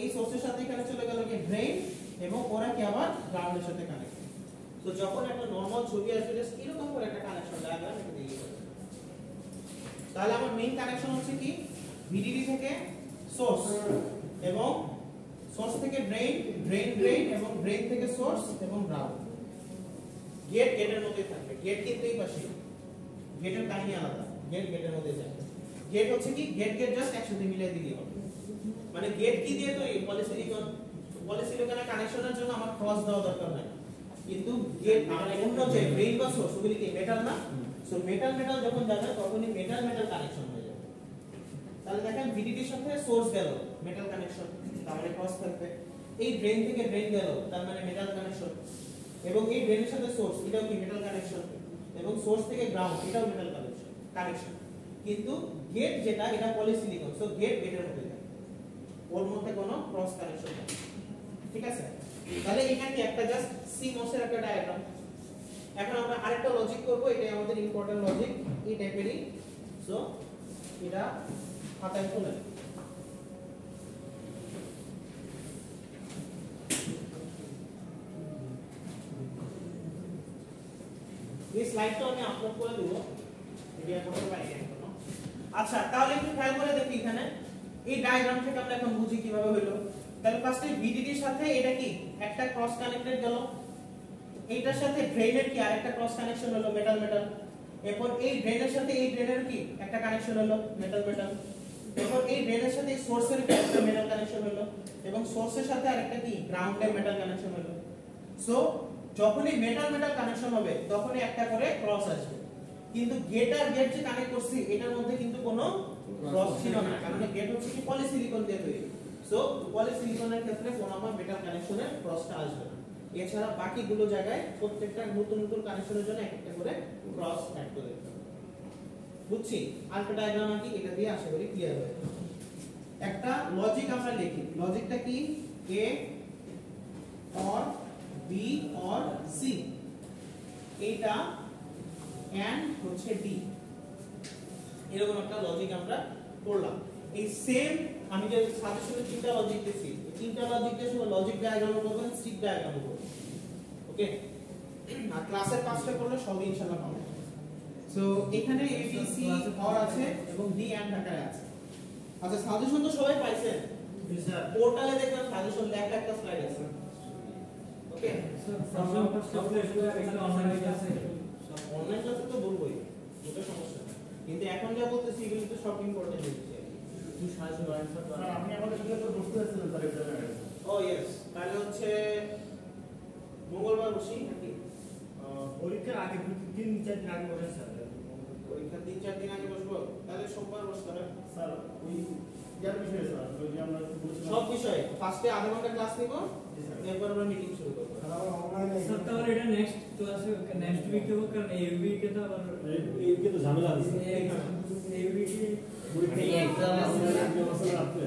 A: এই সোর্সের সাথে এখানে চলে গেল কি ড্রেন, এবং ওরা কি আবার গ্রাউন্ডের সাথে কানেক্টেড। তো যখন একটা নরমাল ছবি আসবে জাস্ট এরকম করে একটা কানেকশন ডায়াগ্রাম এটা দিয়ে দিতে। তাহলে আমার মেইন কানেকশন হচ্ছে কি ভিডিডি থেকে সোর্স, এবং সোর্স থেকে ড্রেন, ড্রেন ড্রেন, এবং ড্রেন থেকে সোর্স এবং গ্রাউন্ড। গেট গেটের মধ্যে থাকবে, গেট কিন্তু এই পাশে, গেটের কাহিনী আলাদা, গেট গেটের মধ্যে যাবে। গেট হচ্ছে কি গেট গেট জাস্ট একসাথে মিলিয়ে দিলেই হবে। মানে গেট কি দিয়ে তৈরি? পলিসিলিকন। পলিসিলিকনের কানেকশনের জন্য আমার ক্রস দেওয়া দরকার নাই, কিন্তু গেট মানে অন্য যে ড্রেন বা সোর্স ওগুলি কি মেটাল না? সো মেটাল মেটাল যখন যাবে তখনই মেটাল মেটাল কানেকশন হয়ে যাবে। তাহলে দেখেন ভিডিডির সাথে সোর্স গেল মেটাল কানেকশন, তার মানে ক্রস থাকবে। এই ড্রেন থেকে ড্রেন গেল তার মানে মেটাল কানেকশন, এবং এই ড্রেনের সাথে সোর্স এটাও কি মেটাল কানেকশন, এবং সোর্স থেকে গ্রাউন্ড এটাও মেটাল কানেকশন। কিন্তু গেট যেটা এটা পলিসিলিকন, সো গেট গেটের মধ্যে যায়, ওর মধ্যে কোনো ক্রস কানেকশন নেই। ঠিক আছে? তাহলে এখানে একটা জাস্ট সিমোস এর একটা ডায়াগ্রাম। এখন আমরা আরেকটা লজিক করব, এটাই আমাদের ইম্পর্টেন্ট লজিক এই টাইপেরই। সো এটা খাতায় তুলে এই স্লাইডটা আমি আপলোড করে দেব ভিডিও করতে পারি এখনো। আচ্ছা, তাহলে একটু খেয়াল করে দেখি এখানে এই ডায়াগ্রাম থেকে আমরা এখন বুঝি কিভাবে হলো। তাহলে ফার্স্টে ভিডিডির সাথে এটা কি একটা ক্রস কানেক্টেড গেল, এইটার সাথে ড্রেনের কি আরেকটা ক্রস কানেকশন হলো মেটাল মেটাল। এরপর এই ড্রেনের সাথে এই ড্রেনের কি একটা কানেকশন হলো মেটাল মেটাল। এরপর এই ড্রেনের সাথে এই সোর্সের কি একটা মেটাল কানেকশন হলো, এবং সোর্সের সাথে আরেকটা কি গ্রাউন্ডের মেটাল কানেকশন হলো। সো যখনই মেটাল মেটাল কানেকশন হবে তখনই একটা করে ক্রস আসবে। কিন্তু গেট আর গেট যে কানেক্ট করছি এটার মধ্যে কিন্তু কোনো ক্রস ছিল না, কারণ গেট হচ্ছে কি পলিসিলিকন দিয়ে তৈরি। সো পলিসিলিকনের ক্ষেত্রে কোনো আমার মেটাল কানেকশনের ক্রসটা আসবে না। এছাড়া বাকিগুলো জায়গায় প্রত্যেকটা নতুন নতুন কানেকশনের জন্য একটা করে ক্রস অ্যাড করে দিতে হবে। বুঝছি? আরেকটা ডায়াগ্রাম কি এটা দিয়ে আশা করি ক্লিয়ার হয়ে যাবে। একটা লজিক আমরা লিখি, লজিকটা কি a or b or c, এইটা and হচ্ছে d, এরকম একটা লজিক আমরা পড়লাম। এই সেম আমি যে সাজেশনে তিনটা লজিক দিয়েছি এই তিনটা লজিক দিয়ে শুধু লজিক ডায়াগ্রাম করবেন স্টিক ডায়াগ্রাম করবেন ওকে আর ক্লাসের পাঁচটা করলে সবই ইনশাআল্লাহ পাবেন সো এখানে এ বি সি অর আছে এবং ডি এন্ড আকারে আছে আচ্ছা সাজেশন তো সবাই পাইছেন স্যার পোর্টালে দেখবেন সাজেশন লেখা একটা স্লাইড আছে ওকে অনলাইন ক্লাসে তো বলবোই ওটা সমস্যা না কিন্তু এখন যা বলতেছি এগুলো তো সব ইম্পর্টেন্ট হচ্ছে
C: আপনি আমাদের সাথে তো বসতে যাচ্ছিলেন স্যার এটা
A: ও ইয়েস তাহলে হচ্ছে মঙ্গলবার বসি নাকি
C: পরীক্ষার আগে 3-4 দিন আগে বসে স্যার
A: পরীক্ষা 3-4 দিন আগে বসবো তাহলে সোমবার বসতে হবে
C: স্যার ওই ইয়ার বিষয়ে স্যার ওই যে আমরা বলেছিলাম
A: সব বিষয়ে ফার্স্টে আধা ঘন্টা ক্লাস নিব এরপর আমরা মিটিং শুরু করব
C: স্যার আমরা অনলাইনে
B: স্যার তাহলে এটা নেক্সট ক্লাসে নেক্সট উইকে হোক কারণ এই উইকে তো আবার
C: এইদিকে তো ঝামেলা আছে
B: এই উইকে
C: পরীক্ষা এক্সাম আছে রাতে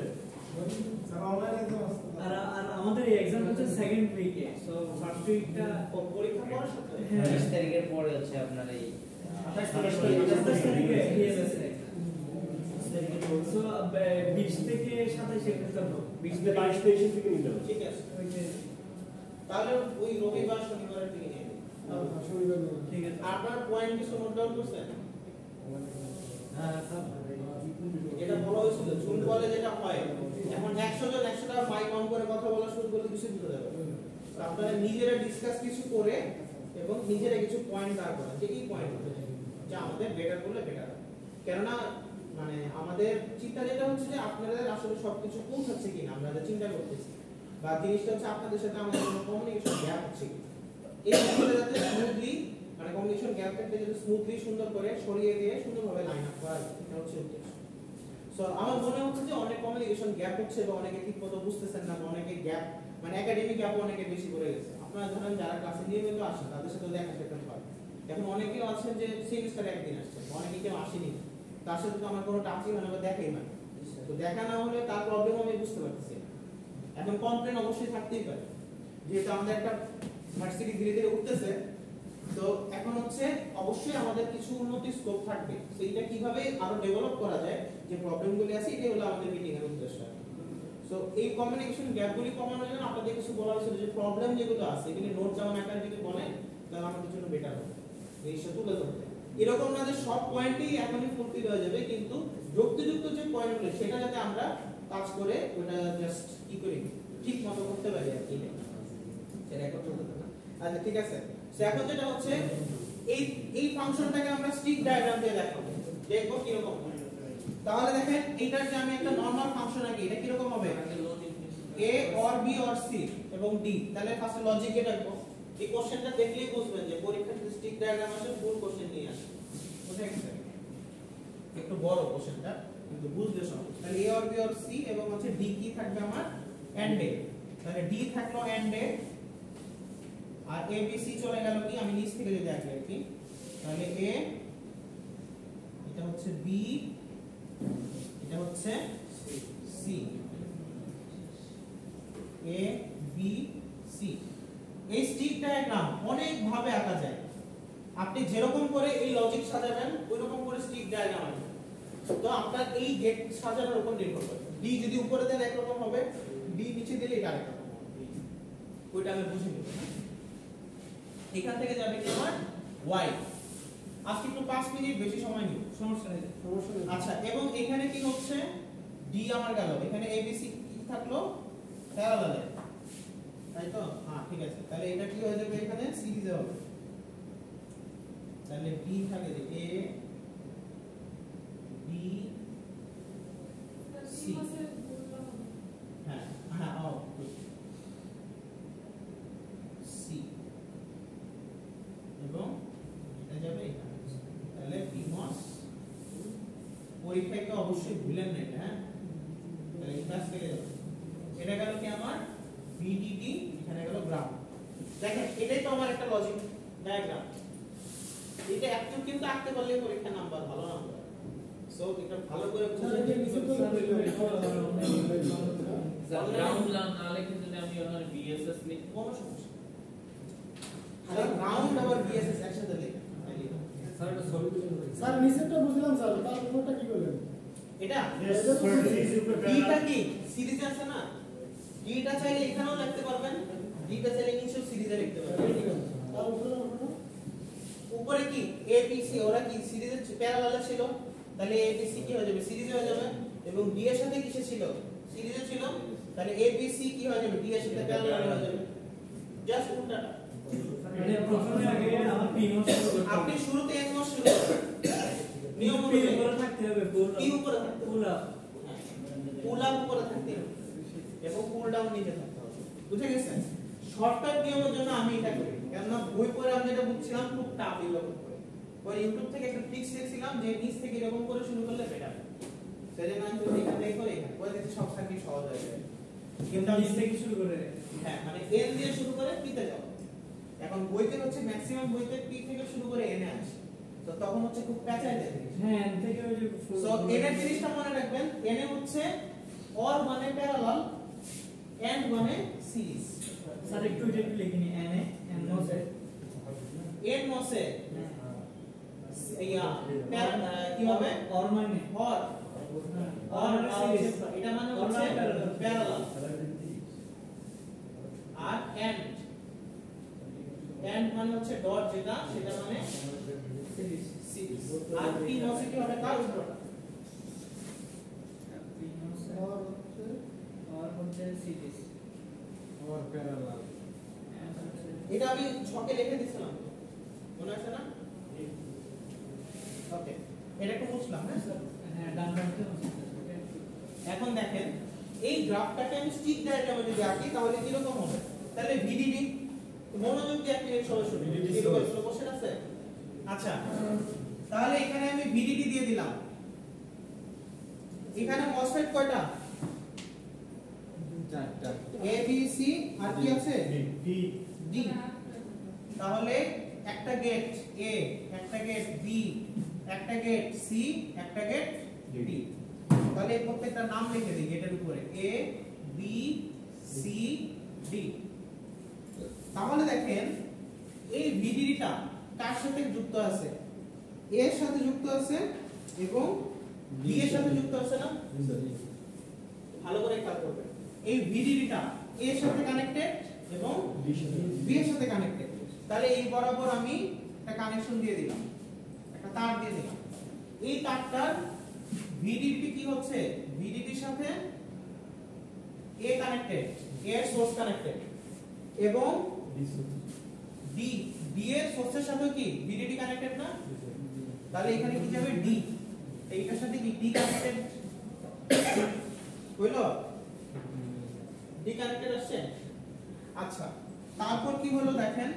C: স্যার অনলাইনে এক্সাম আছে
B: আর আমাদের এই এক্সাম হচ্ছে সেকেন্ড উইকে সো ফার্স্ট উইকটা
A: পরীক্ষা পড়ার সাথে
D: 20 তারিখের পরে হচ্ছে আপনার এই
B: 27 তারিখে ইএলএসএ সো 20 থেকে 27 এর ভিতর
C: 20 থেকে 22-23 থেকে নিতে হবে
A: ঠিক আছে
B: ওই যে
A: তাহলে ওই রবিবার শনিবারের দিকে নিয়ে নিব
B: ঠিক আছে
A: আপনার পয়েন্ট কিছু নোট ডাউন করছেন
B: হ্যাঁ স্যার
A: এটা বলা হয়েছিল জুন বলে যেটা হয় এখন 100 জন 100টা মাইক অন করে কথা বলা শুরু করলে কিছু বুঝতে যাবে তো আপনারা নিজেরা ডিসকাস কিছু করে এবং নিজেরা কিছু পয়েন্ট দাঁড় করান যে এই পয়েন্ট যে আমাদের বেটার করলে বেটার কেননা মানে আমাদের চিন্তা যেটা হচ্ছে যে আপনাদের আসলে সবকিছু পৌঁছাচ্ছে কিনা আমরা যা চিন্তা করতেছি বা জিনিসটা হচ্ছে আপনাদের সাথে আমাদের কোনো কমিউনিকেশন গ্যাপ হচ্ছে কিনা এই জিনিসটা যাতে স্মুথলি মানে কমিউনিকেশন গ্যাপটাকে যাতে স্মুথলি সুন্দর করে সরিয়ে দিয়ে সুন্দরভাবে লাইন আপ করা যায় এটা হচ্ছে উদ্দেশ্য সো আমার মনে হচ্ছে যে অনেক কমিউনিকেশন গ্যাপ হচ্ছে বা অনেকে ঠিকমতো বুঝতেছেন না বা অনেকে গ্যাপ মানে একাডেমিক গ্যাপ অনেকে বেশি পড়ে গেছে আপনারা ধরেন যারা ক্লাসে নিয়মিত আসেন তাদের সাথে দেখা সাক্ষাৎ হয় এখন অনেকেও আছেন যে সেমিস্টারে একদিন আসছেন অনেকে কেউ আসেনি তার সাথে তো আমার কোনো টাচই হয় না বা দেখাই হয় না তো দেখা না হলে তার প্রবলেম আমি বুঝতে পারতেছি না। এখন কমপ্লেন অবশ্যই থাকতেই পারে যেহেতু আমাদের একটা ভার্সিটি ধীরে ধীরে উঠতেছে তো এখন হচ্ছে অবশ্যই আমাদের কিছু উন্নতি স্কোপ থাকবে সেইটা কিভাবে আরো ডেভেলপ করা যায় যে প্রবলেমগুলি আছে এটাই হলো আমাদের মিটিং এর উদ্দেশ্য সো এই কমিউনিকেশন গ্যাপগুলি কমানোর জন্য আপনাদের কিছু বলা হয়েছিল যে প্রবলেম যেগুলো আছে এগুলি নোট যেমন আকারে যদি বলেন তাহলে আমাদের জন্য বেটার হবে এই সাথে তুলে ধরতে এরকম না যে সব পয়েন্টই এখনই ফুলফিল হয়ে যাবে কিন্তু যুক্তিযুক্ত যে পয়েন্টগুলো সেটা যাতে আমরা কাজ করে ওটা জাস্ট কি করি ঠিক মতো করতে পারি আর কি সেটা এখন চলতে থাকবে আচ্ছা ঠিক আছে সো এখন যেটা হচ্ছে এই ফাংশনটাকে আমরা স্টিক ডায়াগ্রাম দিয়ে দেখাবো দেখবো কি রকম তাহলে দেখেন এটার যে আমি একটা নরমাল ফাংশন আঁকি এটা কি রকম হবে a or b or c এবং d তাহলে ফার্স্ট লজিক এটা দেখো এই কোশ্চেনটা দেখলেই বুঝবেন যে পরীক্ষাতে স্টিক ডায়াগ্রাম আসে ফুল কোশ্চেন নিয়ে আসে বুঝে গেছে একটু বড় কোশ্চেনটা কিন্তু বুঝতে সহজ তাহলে a or b or c এবং হচ্ছে d কি থাকবে আমার এন্ড এ তাহলে d থাকলো এন্ড এ আর a b c চলে গেল কি আমি নিচ থেকে যদি আঁকি আর কি তাহলে a এটা হচ্ছে b এটা হচ্ছে c a b c এই স্টিক ডায়াগ্রাম অনেক ভাবে আঁকা যায় আপনি যেরকম করে এই লজিক সাজাবেন ওই রকম করে স্টিক ডায়াগ্রাম আসবে তো আপনার এই গেট সাজানোর উপর নির্ভর করে d যদি উপরে দেন এক রকম হবে d নিচে দিলে এটা আরেক রকম হবে ওইটা আমি বুঝে নিব এখান থেকে যাবে কি আমার y আজকে একটু 5 মিনিট বেশি সময় নিব
B: সমস্যা নেই
A: আচ্ছা এবং এখানে কি হচ্ছে d আমার গেল এখানে abc কি থাকলো প্যারালালে তাই তো হ্যাঁ ঠিক আছে তাহলে এটা কি হয়ে যাবে এখানে সিরিজে হবে তাহলে b থাকে যে a b c হ্যাঁ হ্যাঁ ও c এবং এটা যাবে এখানে তাহলে বিমস পরীক্ষায় তো অবশ্যই ভুলেন না এটা হ্যাঁ তাহলে এই পাশ থেকে যাবে এটা গেল কি আমার VDD এখানে গেল গ্রাউন্ড দেখেন এটাই তো আমার একটা লজিক ডায়াগ্রাম এটা একটু কিন্তু আঁকতে পারলে পরীক্ষা নাম্বার ভালো নাম্বার সো এটা ভালো করে বুঝে
D: গ্রাউন্ড না লিখে যদি আমি ওখানে বিএসএস লিখি
A: কোনো সমস্যা তাহলে গ্রাউন্ড আবার বিএসএস একসাথে লিখ
C: স্যার নিচেরটা বুঝলাম স্যার তার উপরটা কি করলেন
A: এটা ডিটা কি সিরিজে আছে না, ডিটা চাইলে এখানেও লিখতে পারবেন, ডিটা চাইলে নিচে সিরিজে লিখতে পারবেন। উপরে কি এ বি সি ওরা কি সিরিজে প্যারালালে ছিল, তাহলে এ বি সি কি হয়ে যাবে সিরিজে হয়ে যাবে, এবং ডি এর সাথে কিসে ছিল সিরিজে ছিল, তাহলে এ বি সি কি হয়ে যাবে ডি এর সাথে প্যারালালে হয়ে যাবে, জাস্ট উল্টাটা।
B: মানে প্রথমে আগে আমার পি নোট শুরু করতে হবে।
A: আপনি শুরুতে এক মাস শুরু করবেন নিয়ম
B: পি
A: অনুযায়ী
B: উপরে থাকতে হবে,
A: কি উপরে থাকতে হবে,
B: পুল আপ
A: পুল আপ উপরে থাকতে হবে এবং পুল ডাউন নিচে থাকতে হবে, বুঝে গেছেন? শর্টকাট নিয়মের জন্য আমি এটা করি, কেননা বই পড়ে আমি যেটা বুঝছিলাম খুব টাফ এরকম করে, ওই ইউটিউব থেকে একটা ট্রিক্স দেখছিলাম যে নিচ থেকে এরকম করে শুরু করলে বেটার, সেজন্য আমি তো এখান থেকে করে এখানে পরে দেখি সব সার্কিট সহজ হয়ে যাবে। কিন্তু
B: নিচ থেকে শুরু করে
A: হ্যাঁ মানে এন দিয়ে শুরু করে পি তে যাও, এখন বইতে হচ্ছে ম্যাক্সিমাম বইতে পি থেকে শুরু করে এন এ আসে, তো তখন হচ্ছে খুব প্যাচাই যায়।
B: হ্যাঁ এন থেকে ওই যে
A: সো এন এর জিনিসটা মনে রাখবেন, এন এ হচ্ছে অর মানে প্যারালাল, এন্ড মানে সিরিজ।
B: স্যার একটু এটা একটু লিখে নি এন এ এন নোসে
A: এন মসে ইয়া কি হবে
B: অর মানে
A: অর অর
B: সিরিজ
A: এটা মানে হচ্ছে প্যারালাল, আর এন্ড এন্ড মানে হচ্ছে ডট যেটা সেটা মানে
B: সিরিজ
A: সিরিজ, আর পি মসে কি হবে তার উল্টোটা।
B: পি নোসে অর হচ্ছে সিরিজ
A: এটা আমি ছকে লিখে দিছিলাম মনে আছে না? ওকে এটা একটু বুঝলাম হ্যাঁ স্যার।
B: হ্যাঁ ডান পাশে
A: এখন দেখেন এই গ্রাফটাকে আমি স্টিক ডায়াগ্রামে যদি আঁকি তাহলে কি রকম হবে, তাহলে ভিডিডি মনোযোগ দিয়ে একটা সবাই শুনুন, ভিডিডি বসে আছে। আচ্ছা তাহলে এখানে আমি ভিডিডি দিয়ে দিলাম, এখানে মসফেট কয়টা
C: চারটা
A: এ বি সি আর কি আছে
C: ডি
A: ডি, তাহলে একটা গেট এ, একটা গেট বি, একটা গেট সি, একটা গেট ডি, তাহলে প্রত্যেকটা নাম লিখে দিই গেটের উপরে এ বি সি ডি। তাহলে দেখেন এই ভিডিডিটা কার সাথে যুক্ত আছে, এ এর সাথে যুক্ত আছে এবং বি এর সাথে যুক্ত আছে না, ভালো করে খেয়াল করবেন এই ভিডিডিটা এ এর সাথে কানেক্টেড এবং বি এর সাথে কানেক্টেড, তাহলে এই বরাবর আমি একটা কানেকশন দিয়ে দিলাম, একটা তার দিয়ে দিলাম, এই তারটার ভিডিডি কি হচ্ছে ভিডিডির সাথে এ কানেক্টেড, এ এর সোর্স কানেক্টেড এবং ডি, ডি এর সোর্সের সাথে কি ভিডিডি কানেক্টেড না, তাহলে এখানে কি যাবে ডি, এইটার সাথে কি ডি কানেক্টেড হইলো, ডি কানেক্টেড আসছে। আচ্ছা তারপর কি হলো দেখেন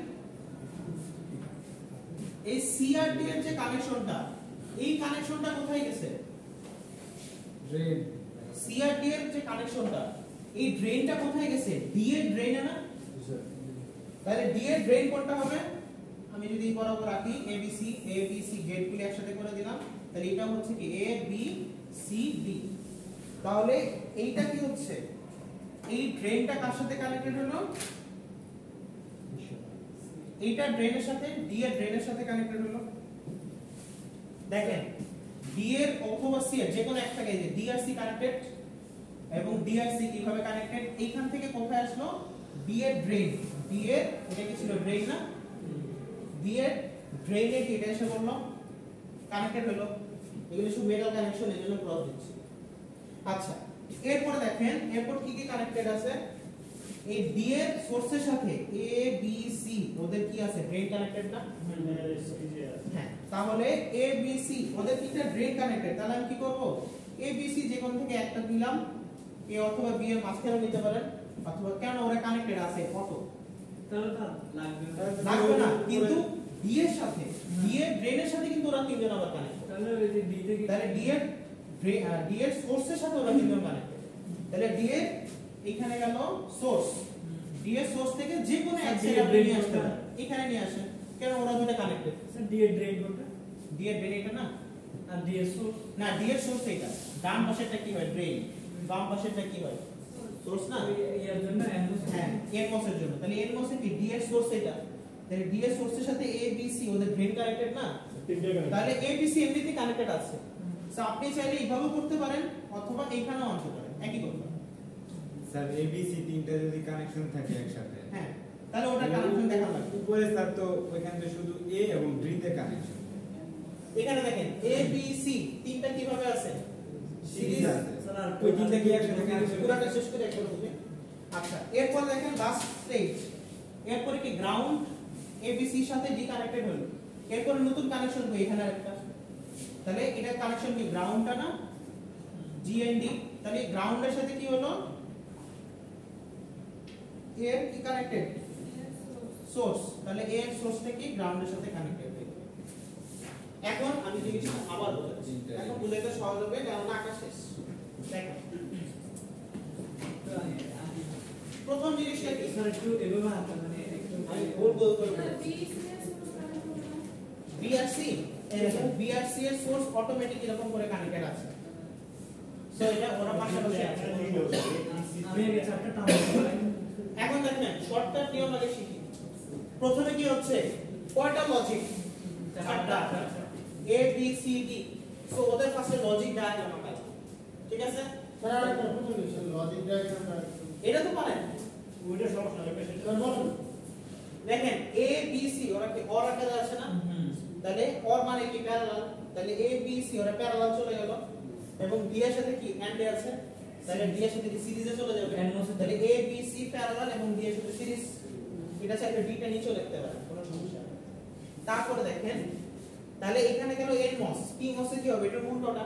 A: এই সি আর ডি এর যে কানেকশনটা, এই কানেকশনটা কোথায় গেছে,
C: ড্রেন
A: সি আর ডি এর যে কানেকশনটা এই ড্রেনটা কোথায় গেছে, ডি এর ড্রেনে না, তাহলে ডি এর ড্রেন কোনটা হবে, আমি যদি বরাবর রাখি এ বি সি গেটগুলো একসাথে করে দিলাম, তাহলে এটা হচ্ছে কি এ বি সি ডি, তাহলে এইটা কি হচ্ছে এই ড্রেনটা কার সাথে কানেক্টেড হলো, এইটা ড্রেনের সাথে ডি এর ড্রেনের সাথে কানেক্টেড হলো। দেখেন ডি এর অথবা সি এর যে কোনো একটা গেজে ডি আর সি কানেক্টেড এবং ডি আর সি কিভাবে কানেক্টেড, এইখান থেকে কোথায় আসলো ডি এর ড্রেন, ডি এর এটা কি ছিল ড্রেন না, ডি এর ড্রেনে কি এটা এসে বললো কানেক্টেড হলো, এগুলো সব মেটাল কানেকশন এর জন্য ক্রস দিচ্ছি। আচ্ছা এরপরে দেখেন এরপর কি কি কানেক্টেড আছে, এই ডি এর সোর্সের সাথে এ বি সি ওদের কি আছে ড্রেন কানেক্টেড না, হ্যাঁ তাহলে এ বি সি ওদের কি ড্রেন কানেক্টেড, তাহলে আমি কি করব এ বি সি যে কোন থেকে একটা দিলাম, এ অথবা বি এর মাঝখানে নিতে পারেন, অথবা কেন ওরা কানেক্টেড আছে কত
B: তাহলে তা
A: লাগবে না, কিন্তু ডি এর সাথে ডি এর ড্রেনের সাথে কিন্তু ওরা তিনজন আবার কানেক্টেড,
B: তাহলে ওই যে ডি থেকে
A: তাহলে ডি এর সোর্সের সাথে ওরা তিনজন কানেক্টেড, তাহলে ডি এর এখানে গেল সোর্স, ডি এর সোর্স থেকে যে কোনো এক সাইড আপনি নিয়ে আসতে পারেন, এখানে নিয়ে আসেন, কেন ওরা দুটো কানেক্টেড,
B: স্যার ডি এর ড্রেন কোনটা,
A: ডি এর ড্রেন এটা না,
B: আর ডি এর সোর্স
A: না ডি এর সোর্স এটা, ডান পাশেরটা কি হয় ড্রেন, বাম পাশেরটা কি হয় সোর্স না,
B: এর জন্য এনমস
A: হ্যাঁ এন মসের জন্য, তাহলে এন মসে কি ডি এর সোর্স এটা, তাহলে ডি এর সোর্সের সাথে এ বি সি ওদের ড্রেন কানেক্টেড না, তাহলে এ বি সি এমনিতে কানেক্টেড আছে, সো আপনি চাইলে এইভাবে করতে পারেন অথবা এইখানেও আনতে পারেন, একই কথা।
E: স্যার এবিসি তিনটা যদি কানেকশন থাকে একসাথে,
A: হ্যাঁ, তাহলে ওটা কানেকশন দেখা লাগবে।
E: উপরে স্যার তো ওইখানে তো শুধু এ এবং বি তে কানেকশন,
A: এখানে দেখেন এ বি সি তিনটা কিভাবে আছে, সিরিজ আছে।
B: স্যার আর
E: ওই তিনটা কি একসাথে কানেকশন?
A: পুরোটা শেষ করে একবার বুঝে। আচ্ছা, এরপর দেখেন লাস্ট স্টেজ, এরপরে কি গ্রাউন্ড এ বি সি সাথে ডি কানেক্টেড হলো, এরপরে নতুন কানেকশন হবে এখানে একটা, তাহলে এটা কানেকশন কি গ্রাউন্ডটা না, জি এন্ড ডি। তাহলে গ্রাউন্ডের সাথে কি হলো, এর কি কানেক্টেড, সোর্স, তাহলে এর সোর্সটা কি গ্রাউন্ডের সাথে কানেক্টেড হয়ে গেল। এখন আমি জিনিসটা আবার বোঝাচ্ছি, এখন বুঝাইতে সহজ হবে কারণ আঁকা শেষ। দেখেন প্রথম জিনিসটা কি,
B: স্যার একটু এভাবে আঁকা মানে একটু
A: আমি গোল গোল করে বিআরসি, এই দেখেন বিআরসি এর সোর্স অটোমেটিক এরকম করে কানেক্টেড আছে। সো এটা ওরা পাশাপাশি আছে।
B: আমি আগে চারটা টানবো।
A: এখন দেখেন শর্টকাট নিয়ম আগে শিখি। প্রথমে কি হচ্ছে, কয়টা লজিক, চারটা, A B C D. So ওদের ফার্স্টে লজিক ডায়াগ্রাম আঁকালাম, ঠিক আছে?
C: স্যার একটা প্রথম বিষয় লজিক ডায়াগ্রামটা
A: এটা তো পারেন।
C: ওইটা সমস্যা হবে স্যার বলুন।
A: দেখেন এ বি সি ওরা কি অর আকারে আছে না, তাহলে অর মানে কি প্যারালাল, তাহলে এ বি সি ওরা প্যারালাল চলে গেল, এবং ডি এর সাথে কি এন্ড আছে, তাহলে ডি এর সাথে কি সিরিজে চলে যাবে, তাহলে এ বি সি প্যারালাল এবং ডি এর সাথে সিরিজ, এটা চাইলে ডিটা নিচে লিখতে পারেন, কোনো সমস্যা নেই। তারপরে দেখেন তাহলে এখানে গেল এন মস, পি মসে কি হবে, এটা উল্টোটা,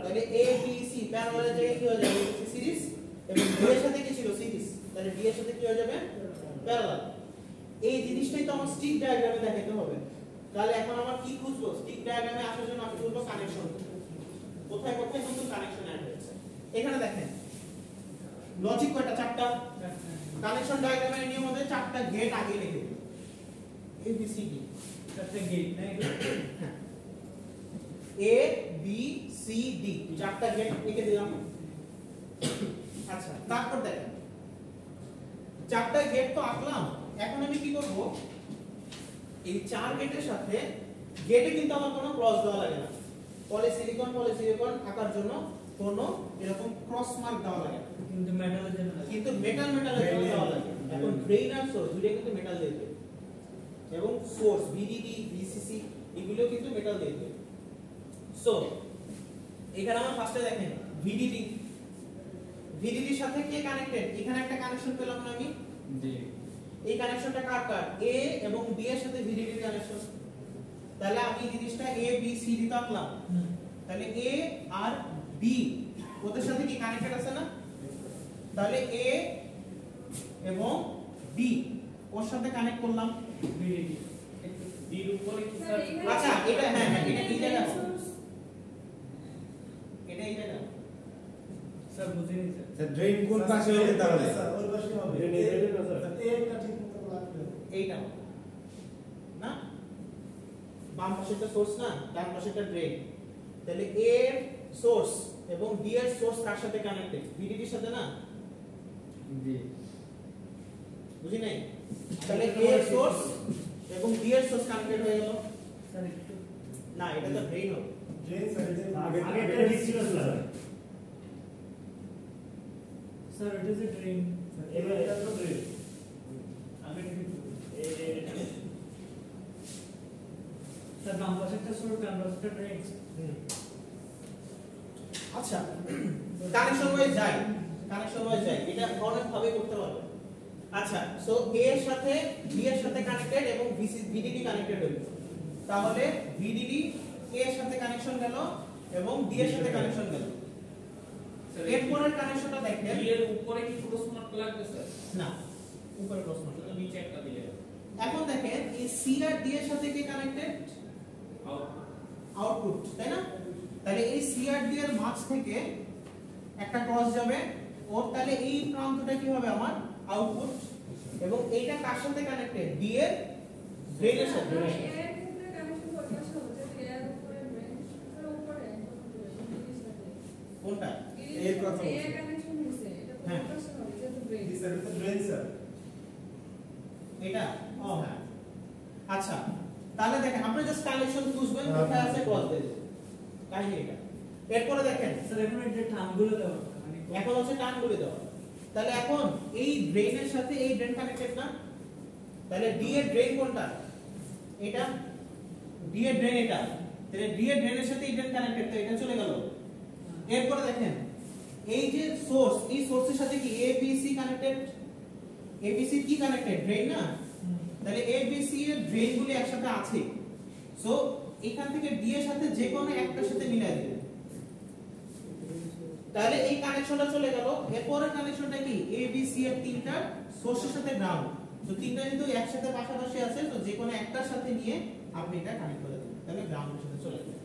A: তাহলে এ বি সি প্যারালালের জায়গায় কি হয়ে যাবে সিরিজ, এবং ডি এর সাথে কি ছিল সিরিজ, তাহলে ডি এর সাথে কি হয়ে যাবে প্যারালাল। এই জিনিসটাই তো আমার স্টিক ডায়াগ্রামে দেখাতে হবে। তাহলে এখন আমার কি খুঁজবো, স্টিক ডায়াগ্রামে আসার জন্য আমি খুঁজবো কানেকশন, কোথায় কোথায় নতুন কানেকশন অ্যাড হয়েছে। এখানে দেখেন লজিক কয়টা, চারটা। কানেকশন ডায়াগ্রামের নিয়ম অনুযায়ী চারটা গেট আগে লিখে দিই, এ বি সি ডি,
B: চারটা গেট না
A: এ বি সি ডি, চারটা গেট লিখে দিলাম। আচ্ছা, তারপর দেখেন চারটা গেট তো আঁকলাম, এখন আমি কি করব, এই চার গেটের সাথে গেটে কিন্তু আমার কোনো ক্রস দেওয়া লাগে না, পলিসিলিকন আঁকার জন্য কোনো এরকম ক্রস মার্ক দেওয়া লাগে না,
B: কিন্তু মেটালের জন্য
A: কিন্তু মেটালের জন্য দেওয়া লাগে। এখন ড্রেন আর সোর্স দুইটা কিন্তু মেটাল দিয়ে দেবে, এবং সোর্স ভিডিডি ভিসিসি এগুলো কিন্তু মেটাল দিয়ে দেবে। সো এখানে আমার ফার্স্টে দেখেন ভিডিডি, ভিডিডির সাথে কে কানেক্টেড, এখানে একটা কানেকশন পেলাম না আমি,
E: জি
A: এই কানেকশনটা কার কার, এ এবং বি এর সাথে ভিডিডি কানেকশন। তাহলে আমি জিনিসটা এ বি সি ডি তো আঁকলাম, তাহলে এ আর বি ওদের সাথে কি কানেক্টেড আছে না, তাহলে এ এবং বি ওর সাথে কানেক্ট করলাম,
B: ভিডিডি
D: ডির উপরে কি স্যার?
A: আচ্ছা এটা হ্যাঁ হ্যাঁ এটা এই জায়গা, এটা এই জায়গা,
B: স্যার বুঝিনি স্যার।
E: স্যার ড্রেন কোন পাশে হবে তাহলে?
C: স্যার ওই পাশে হবে
F: এটা নেগেটিভ না স্যার?
C: এটা ঠিক মতো লাগবে।
A: এইটা না, বাম পাশেরটা সোর্স না, ডান পাশেরটা ড্রেন, তাহলে এ এর সোর্স এবং বি এর সোর্স কার সাথে কানেক্টেড, ভিডিডির সাথে না,
E: জি
A: বুঝি নাই, তাহলে এ এর সোর্স এবং বি এর সোর্স কানেক্টেড হয়ে গেল
B: স্যার একটু
A: না, এটা তো ড্রেন হবে,
C: ড্রেন স্যার এটা
F: আগে এটা ঠিক ছিল স্যার।
B: স্যার এটা যে ড্রেন
F: এবার এটা তো ড্রেন। আগে ঠিক
B: স্যার বাম পাশেরটা সোর্স ডান পাশেরটা ড্রেন।
A: আচ্ছা কানেকশন ওয়াইজ যাই, এটা অনেক ভাবে করতে পারবে। আচ্ছা সো এ এর সাথে বি এর সাথে কানেক্টেড এবং ভিডিডি কানেক্টেড হইল, তাহলে ভিডিডি এ এর সাথে কানেকশন গেল এবং ডি এর সাথে কানেকশন গেল। এরপরের কানেকশনটা দেখেন,
D: ডি এর উপরে কি ক্রস মার্ক লাগবে স্যার?
A: না উপরে প্রশ্ন,
D: তো নিচে একটা দিলে
A: এখন দেখেন এই সি আর ডি এর সাথে কি কানেক্টেড, আউটপুট, তাই না? তাহলে এই সি আর ডি এর মাঝ থেকে একটা ক্রস যাবে, ওর তাহলে এই প্রান্তটা কি হবে আমার আউটপুট, এবং এইটা কার সাথে কানেক্টেড, ডি এর ড্রেনের সাথে। কোনটা
E: এর কথা বলছি।
A: হ্যাঁ
C: জি স্যার এটা ড্রেন স্যার।
A: এটা ও হ্যাঁ আচ্ছা, তাহলে দেখেন আপনি জাস্ট কানেকশন খুঁজবেন কোথায় আছে ক্রস দিয়ে দেবেন, কাহিনী এটা। এরপরে দেখেন
B: স্যার এখন এই যে টার্মগুলো দেওয়া মানে
A: এখন হচ্ছে টানগুলো দেওয়া, তাহলে এখন এই ড্রেনের সাথে এই ড্রেন কানেক্টেড না, তাহলে ডি এর ড্রেন কোনটা, এটা ডি এর ড্রেন এটা, তাহলে ডি এর ড্রেনের সাথে এই ড্রেন কানেক্টেড, তো এটা চলে গেল। এরপরে দেখেন এই যে সোর্স, এই সোর্সের সাথে কি A B C connected, A B C কি কানেক্টেড, ড্রেন না, তাহলে এ বি সি এর ড্রেন গুলো একসাথে আছে, সো এখান থেকে ডি এর সাথে যে কোনো একটার সাথে মিলাই দিবেন, তাহলে এই কানেকশনটা চলে গেল। এরপরের কানেকশনটা কি এ বি সি এর তিনটা সোর্সের সাথে গ্রাউন্ড, তো তিনটা কিন্তু একসাথে পাশাপাশি আছে, তো যে কোনো একটার সাথে নিয়ে আপনি এটা কানেক্ট করে দেবেন, তাহলে গ্রাউন্ডের সাথে চলে যাবে।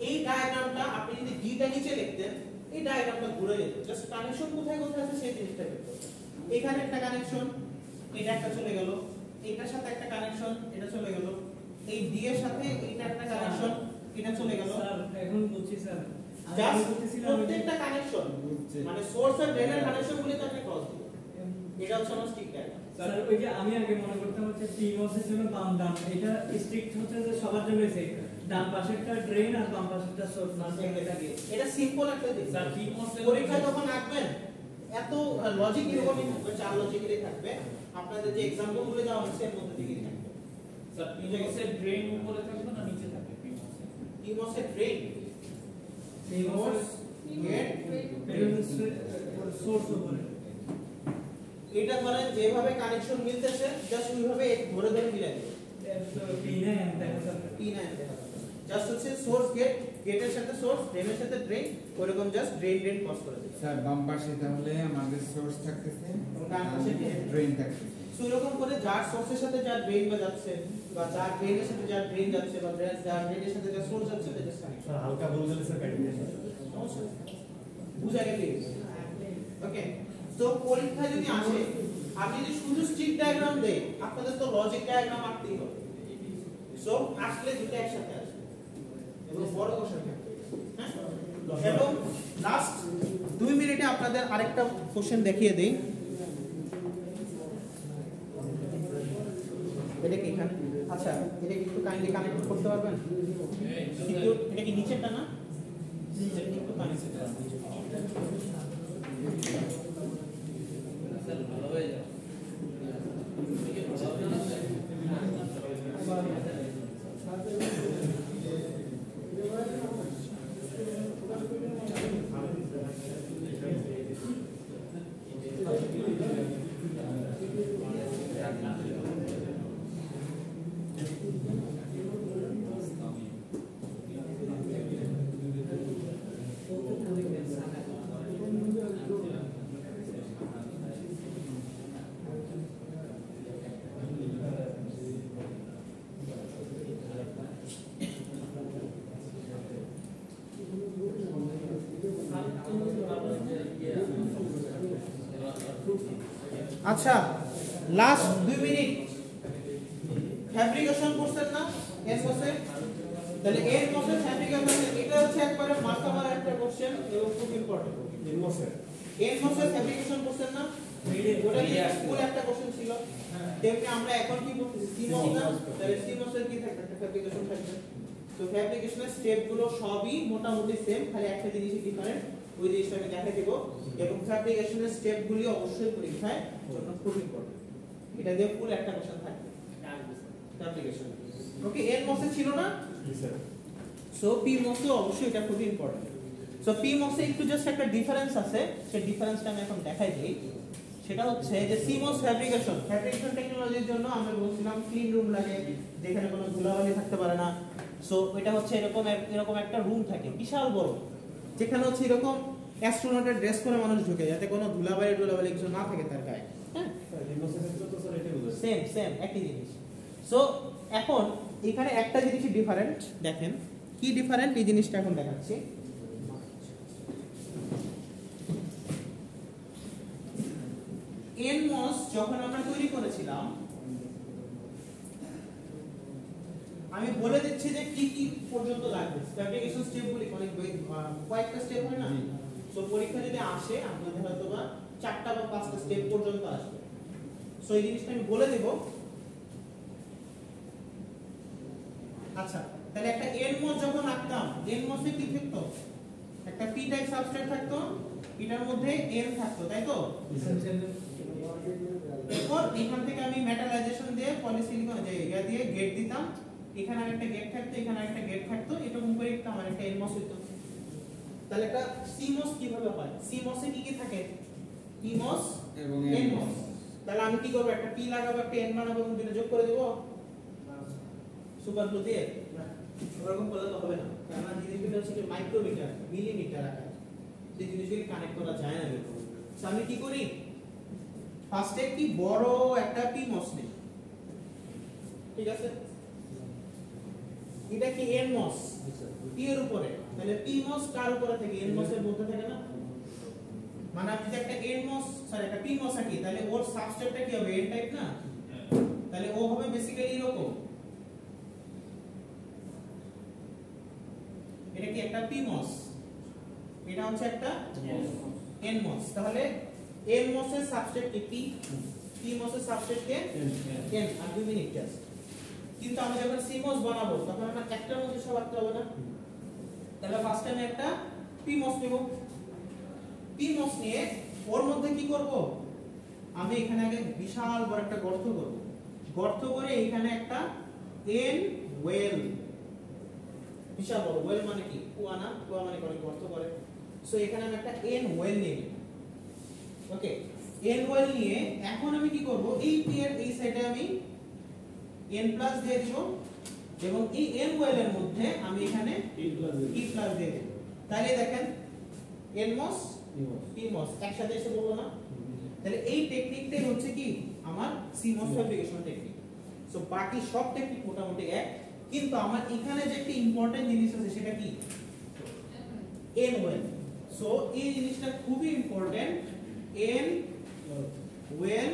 A: এই ডায়াগ্রামটা আপনি যদি ডিটা নিচে লিখতেন, এই ডায়াগ্রামটা ঘুরে যেত, জাস্ট কানেকশন কোথায় কোথায় আছে সেই জিনিসটা বের করতে। এখানে একটা কানেকশন, এটা একটা চলে গেল, এটার সাথে একটা কানেকশন, এটা চলে গেল, এই ডি এর সাথে এটা একটা কানেকশন, এটা চলে গেল।
B: স্যার এখন বুঝছি স্যার, আমি
A: জাস্ট
B: বলতেছিলাম ওই যে
A: প্রত্যেকটা কানেকশন মানে সোর্স আর ড্রেনের কানেকশন গুলো আপনি ক্রস দিবেন, এটা হচ্ছে আমার স্টিক ডায়াগ্রাম।
B: স্যার ওই যে আমি আগে মনে করতাম হচ্ছে PMOS এর জন্য বাম ডান, এটা স্ট্রিক্ট হচ্ছে যে সবার জন্য সেম, ডান পাশেরটা ড্রেন আর বাম পাশেরটা সোর্স মাঝখানে থাকে।
A: এটা সিম্পল একটা জিনিস,
D: স্যার PMOS এর
A: পরীক্ষা যখন আঁকবেন এত লজিক এরকমই থাকবে, চার লজিকেরই থাকবে, আপনাদের যে এক্সাম্পল গুলো দেওয়া হচ্ছে এর মধ্যে থেকেই থাকবে।
D: স্যার PMOS এর ড্রেন উপরে থাকবে না নিচে থাকবে PMOS এর?
A: PMOS এর ড্রেন,
B: PMOS
A: গেট,
B: সোর্স উপরে
A: এটা ধরেন যেভাবে কানেকশন মিলতেছে জাস্ট ওইভাবে ধরে ধরে মিলাই দিবেন।
B: P9 দেখা স্যার,
A: P9 জাস্ট হচ্ছে সোর্স গেট, গেটের সাথে সোর্স, ড্রেনের সাথে ড্রেন, ওরকম জাস্ট ড্রেন ড্রেন ক্রস করে দিবেন।
E: স্যার বাম পাশে তাহলে আমাদের সোর্স থাকতেছে,
A: ডান পাশে
E: ড্রেন থাকতেছে।
A: সো এরকম করে যার সোর্সের সাথে যার ড্রেন বা যাচ্ছে, বা যার ড্রেনের সাথে যার ড্রেন যাচ্ছে, বা যার ড্রেনের সাথে যার সোর্স যাচ্ছে, এটা জাস্ট কানেকশন।
C: স্যার হালকা ভুল গেলে স্যার কাটি দিয়েছে।
A: বুঝা গেল? ওকে, তো পরীক্ষায় যদি আসে আপনি যদি শুধু স্টিক ডায়াগ্রাম দেন, আপনাদের তো লজিক ডায়াগ্রাম আঁকতেই হবে। সো আসলে দুটো একসাথে আসবে এবং বড় কোশ্চেন থাকবে, হ্যাঁ? এবং লাস্ট 2 মিনিটে আপনাদের আরেকটা কোশ্চেন দেখিয়ে দেই। এটা কি এখানে? আচ্ছা, এটা কি একটু কাইন্ডলি কানেক্ট করতে পারবেন? একটু, এটা কি নিচেরটা না? নিচের একটু কানেক্ট করতে পারবেন।
D: স্যার ভালো হয়ে যাবে।
A: আচ্ছা, লাস্ট 2 মিনিট ফ্যাব্রিকেশন করছেন না এর বসে, তাহলে এর বসে ফ্যাব্রিকেশন, এটা হচ্ছে একবারে মাথা মারা একটা কোশ্চেন এবং খুব ইম্পর্টেন্ট। এর বসে ফ্যাব্রিকেশন করছেন না, ওটা কি স্কুল একটা কোশ্চেন ছিল, তেমনি আমরা এখন কি করতেছি সিমস না, তাহলে সিমস এর কি থাকবে, একটা ফ্যাব্রিকেশন থাকবে। তো ফ্যাব্রিকেশনের স্টেপ গুলো সবই মোটামুটি সেম, খালি একটা জিনিসই ডিফারেন্ট, ওই জিনিসটা আমি দেখাই দেব। এবং ফ্যাব্রিকেশনের স্টেপ গুলি অবশ্যই পরীক্ষায় জন্য খুব ইম্পর্টেন্ট, এটা দিয়ে ফুল একটা কোশ্চেন থাকবে ফ্যাব্রিকেশন। ওকে, এর মসে ছিল না, সো পি মসে অবশ্যই এটা খুব ইম্পর্টেন্ট। সো পি মসে একটু জাস্ট একটা ডিফারেন্স আছে, সেই ডিফারেন্সটা আমি এখন দেখাই দিই। সেটা হচ্ছে যে সিমস ফ্যাব্রিকেশন টেকনোলজির জন্য আমরা বলছিলাম ক্লিন রুম লাগে, যেখানে কোনো ধুলাবালি থাকতে পারে না। সো এটা হচ্ছে এরকম একটা রুম থাকে বিশাল বড়, যেখানে হচ্ছে এরকম অ্যাস্ট্রোনটের ড্রেস করে মানুষ ঢুকে, যাতে কোনো ধুলাবালি কিছু না থাকে তার গায়ে, হ্যাঁ সেম একই জিনিস। সো এখন এখানে একটা জিনিসই ডিফারেন্ট, দেখেন কি ডিফারেন্ট, এই জিনিসটা এখন দেখাচ্ছি। এনমস যখন আমরা তৈরি করেছিলাম, আমি বলে দিচ্ছি যে কি কি পর্যন্ত লাগবে, ফ্যাব্রিকেশন স্টেপগুলি অনেক কয়েকটা স্টেপ হয় না, সো পরীক্ষা যদি আসে আপনাদের হয়তো বা 4টা বা 5টা স্টেপ পর্যন্ত আসবে। সো এই জিনিসটা আমি বলে দেব। আচ্ছা, তাহলে একটা এনমস যখন আঁকতাম, এনমসে কি থাকতো, একটা পি টাইপ সাবস্ট্রেট থাকতো, এটার মধ্যে এন থাকতো, তাই তো? এরপর এখান থেকে আমি মেটালাইজেশন দিয়ে পলিসিলিকন যে ইয়া দিয়ে গেট দিতাম, এখানে আরেকটা গেট থাকতো, এখানে আরেকটা গেট থাকতো, এরকম করে একটা আমার একটা এনমস হইতো। তাহলে একটা সিমস কিভাবে হয়? সিমস এ কি কি থাকে? পিমস
E: এবং
A: এনমস। তাহলে আমি কি করব? একটা পি লাগাবো, একটা এন বানাবো, এবং দুটো যোগ করে দেব সুপার গ্লু দিয়ে। ওরকম করলে তো হবে না, কারণ জিনিসগুলো হচ্ছে কি মাইক্রোমিটার, মিলিমিটার আকার, এই জিনিসগুলো কানেক্ট করা যায় না এরকম। সো আমি কি করি? ফার্স্টে কি বড় একটা পিমস নেই, ঠিক আছে? এটা কি এনমস, পি এর উপরে, তাহলে পিমস কার উপরে থাকে? এনমস এর মধ্যে থাকে না? মানে আমি যদি একটা এনমস সরি একটা পিমস আঁকি, তাহলে ওর সাবস্ট্রেটটা কি হবে? এন টাইপ না? তাহলে ও হবে বেসিক্যালি এরকম। এটা কি একটা পিমস, এটা হচ্ছে একটা এনমস। তাহলে এনমস এর সাবস্ট্রেট কি পি, পিমস এর সাবস্ট্রেট কে এন। আর 2 মিনিট জাস্ট। কিন্তু আমি যখন সিমস বানাবো তখন আমার একটার মধ্যে সব আঁকতে হবে না? তাহলে ফার্স্ট আমি একটা পিমস নেব, পিমস নিয়ে ওর মধ্যে কি করব? আমি এখানে আগে বিশাল বড় একটা গর্ত করব, গর্ত করে এখানে একটা এন ওয়েল, বিশাল বড় ওয়েল মানে কি? কুয়া না? কুয়া মানে করে গর্ত করে। সো এখানে আমি একটা এন ওয়েল নিয়ে নিব। ওকে, এন ওয়েল নিয়ে এখন আমি কি করব? এই পি এর এই সাইডে আমি n প্লাস দিয়ে দিব, এবং এই n ওয়েল এর মধ্যে আমি এখানে e প্লাস দিয়ে দেব। তাহলে দেখেন nmos pmos একসাথে এসে বলবো না? তাহলে এই টেকনিকটাই হচ্ছে কি আমার CMOS ফ্যাব্রিকেশন টেকনিক। সো বাকি সব টেকনিক মোটামুটি এক, কিন্তু আমার এখানে যে একটা ইম্পর্টেন্ট জিনিস আছে সেটা কি? n well. সো এই জিনিসটা খুবই ইম্পর্টেন্ট, n ওয়েল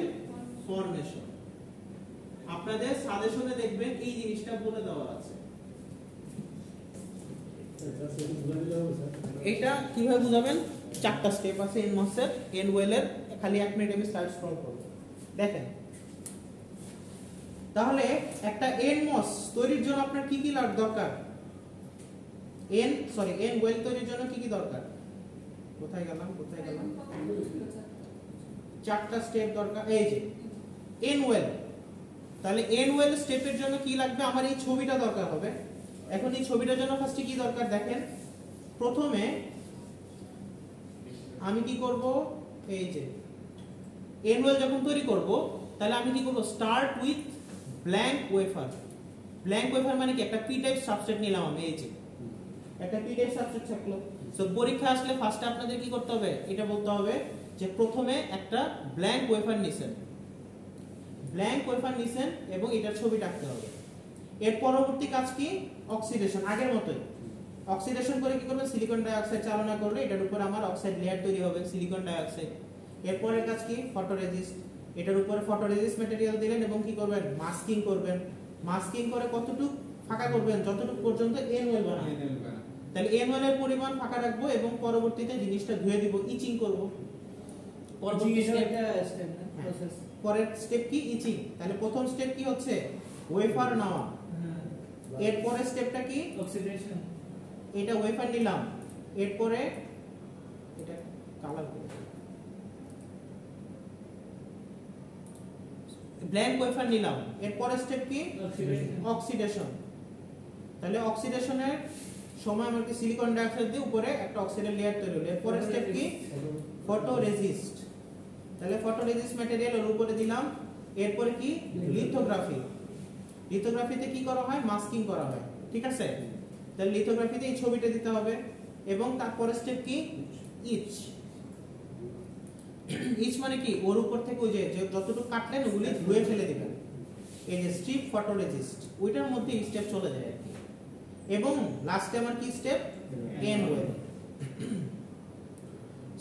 A: ফরমেশন। আপনাদের সাজেশনে দেখবেন এই জিনিসটা বলে দেওয়া আছে। এটা কিভাবে বুঝাবেন? 4টা স্টেপ আছে এনমস এর, এন ওয়েল এর। খালি 1 মিনিট আমি স্লাইড স্ক্রল করব, দেখেন। তাহলে একটা এনমস তৈরির জন্য আপনার কি কি দরকার? এন ওয়েল তৈরির জন্য কি কি দরকার? কোথায় গেলাম? 4টা স্টেপ দরকার। এই যে এন ওয়েল, তাহলে এন ওয়েল স্টেপের জন্য কি লাগবে? আমার এই ছবিটা দরকার হবে। এখন এই ছবিটার জন্য ফার্স্টে কি দরকার দেখেন। প্রথমে আমি কি করব? এই যে এন ওয়েল যখন তৈরি করব, তাহলে আমি কি করব? Start with blank wafer. Blank wafer মানে কি? একটা পি টাইপ সাবস্ট্রেট নিলাম আমি, এই যে একটা পি টাইপ সাবস্ট্রেট থাকলো। সো পরীক্ষা আসলে ফার্স্টে আপনাদের কি করতে হবে? এটা বলতে হবে যে প্রথমে একটা ব্ল্যাঙ্ক ওয়েফার নিছেন, ব্ল্যাঙ্ক ওয়েফার নিছেন এবং এটার ছবি আঁকতে হবে। এর পরবর্তী কাজ কি? অক্সিডেশন। আগের মতই অক্সিডেশন করে কি করবে? সিলিকন ডাই অক্সাইড চালনা করলে এটার উপর আমার অক্সাইড লেয়ার তৈরি হবে, সিলিকন ডাই অক্সাইড। এরপরের কাজ কি? ফটোরেজিস্ট। এটার উপরে ফটোরেজিস্ট ম্যাটেরিয়াল দিলেন এবং কি করবেন? মাস্কিং করবেন। মাস্কিং করে কতটুকু ফাঁকা করবেন? যতটুকু পর্যন্ত এন ওয়েল বানাবেন। তাহলে এন ওয়েল এর পরিমাণ ফাঁকা রাখবো এবং পরবর্তীতে জিনিসটা ধুয়ে দিব, ইচিং করব। পরবর্তী স্টেপ প্রসেস। পরের স্টেপ কি? ইচিং। তাহলে প্রথম স্টেপ কি হচ্ছে? ওয়েফার নেওয়া। এর পরের স্টেপটা কি?
B: অক্সিডেশন।
A: এটা ওয়েফার নিলাম, এরপরে এটা কালার করে ব্ল্যাঙ্ক ওয়েফার নিলাম, এরপরের স্টেপ কি? অক্সিডেশন। তাহলে অক্সিডেশনের সময় আমার কি সিলিকন ডাই অক্সাইড দিয়ে উপরে একটা অক্সাইডের লেয়ার তৈরি হলো। এরপরের স্টেপ কি? ফটোরেজিস্ট। তাহলে ফটোরেজিস্ট ম্যাটেরিয়াল এর উপরে দিলাম। এরপরে কি? লিথোগ্রাফি। লিথোগ্রাফিতে কি করা হয়? মাস্কিং করা হয়, ঠিক আছে? তাহলে লিথোগ্রাফিতে এই ছবিটা দিতে হবে এবং তারপরের স্টেপ কি? ইচ। ইচ মানে কি? ওর উপর থেকে ওই যে যতটুকু কাটলেন ওগুলি ধুয়ে ফেলে দিবেন। এই যে স্ট্রিপ ফটোরেজিস্ট, ওইটার মধ্যে এই স্টেপ চলে যায় আর কি। এবং লাস্টে আমার কি স্টেপ? N well.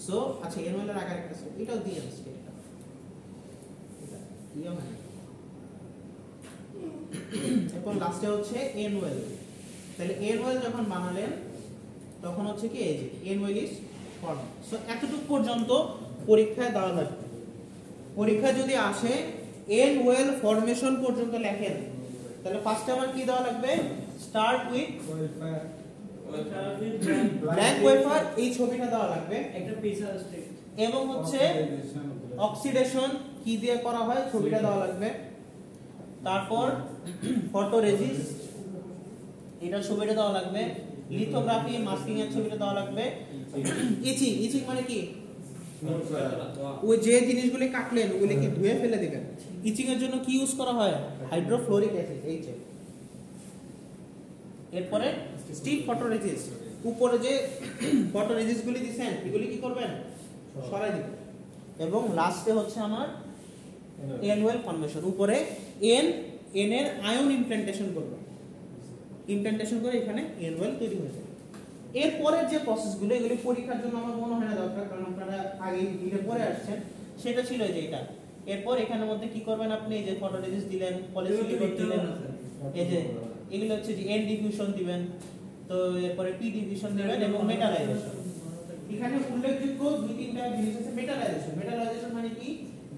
A: সো আচ্ছা, এন ওয়েলের আগে একটা স্টেপ এটাও দিয়ে স্টেপটা এটা দিও না। এখন লাস্টে হচ্ছে এন ওয়েল। তাহলে এন ওয়েল যখন বানালেন তখন হচ্ছে কি? এই যে N well is form. So এতটুকু পর্যন্ত পরীক্ষায় দেওয়া লাগবে। পরীক্ষায় যদি আসে এন ওয়েল ফরমেশন পর্যন্ত লেখেন, তাহলে ফার্স্টে আমার কি দেওয়া লাগবে? স্টার্ট উইথ ব্ল্যাঙ্ক ওয়েফার এই ছবিটা দেওয়া লাগবে
B: একটা পিসার স্ট্রিক
A: এবং হচ্ছে অক্সিডেশন কি দিয়ে করা হয় ছবিটা দেওয়া লাগবে। তারপর ফটোরেজিস্ট এটা ছবিটা দেওয়া লাগবে। লিথোগ্রাফি মাস্কিং এর ছবিটা দেওয়া লাগবে। ইচিং ইচিং মানে কি ওই যে জিনিসগুলো কাটলেন ওগুলোকে ধুয়ে ফেলে দিবেন। ইচিং এর জন্য কি ইউজ করা হয় হাইড্রোফ্লোরিক অ্যাসিড এইচএফ। এরপরে স্টিক ফটোরেজিস্ট উপরে যে ফটোরেজিস্ট গুলি দিবেন এগুলি কি করবেন সরাই দিবেন। এবং লাস্টে হচ্ছে আমার এনওয়েল ফর্মেশন উপরে এন এর আয়ন ইমপ্ল্যান্টেশন করবে। ইমপ্ল্যান্টেশন করে এখানে এনওয়েল তৈরি হয়ে যাবে। এরপরে যে প্রসেসগুলো এগুলি পরীক্ষার জন্য আমার মনে হয় না দরকার, কারণ আপনারা আগে দিনে পড়ে আসছেন। সেটা ছিল যে এটা এরপর এখানের মধ্যে কি করবেন আপনি এই যে ফটোরেজিস্ট দিলেন, পলিসিলিকন দিলেন, এই যে এগুলো হচ্ছে যে এন ডিফিউশন দিবেন, তো এরপরে পি ডিফিউশন দিবেন এবং মেটালাইজেশন। এখানে উল্লেখযোগ্য দুই তিনটা জিনিস আছে। মেটালাইজেশন মেটালাইজেশন মানে কি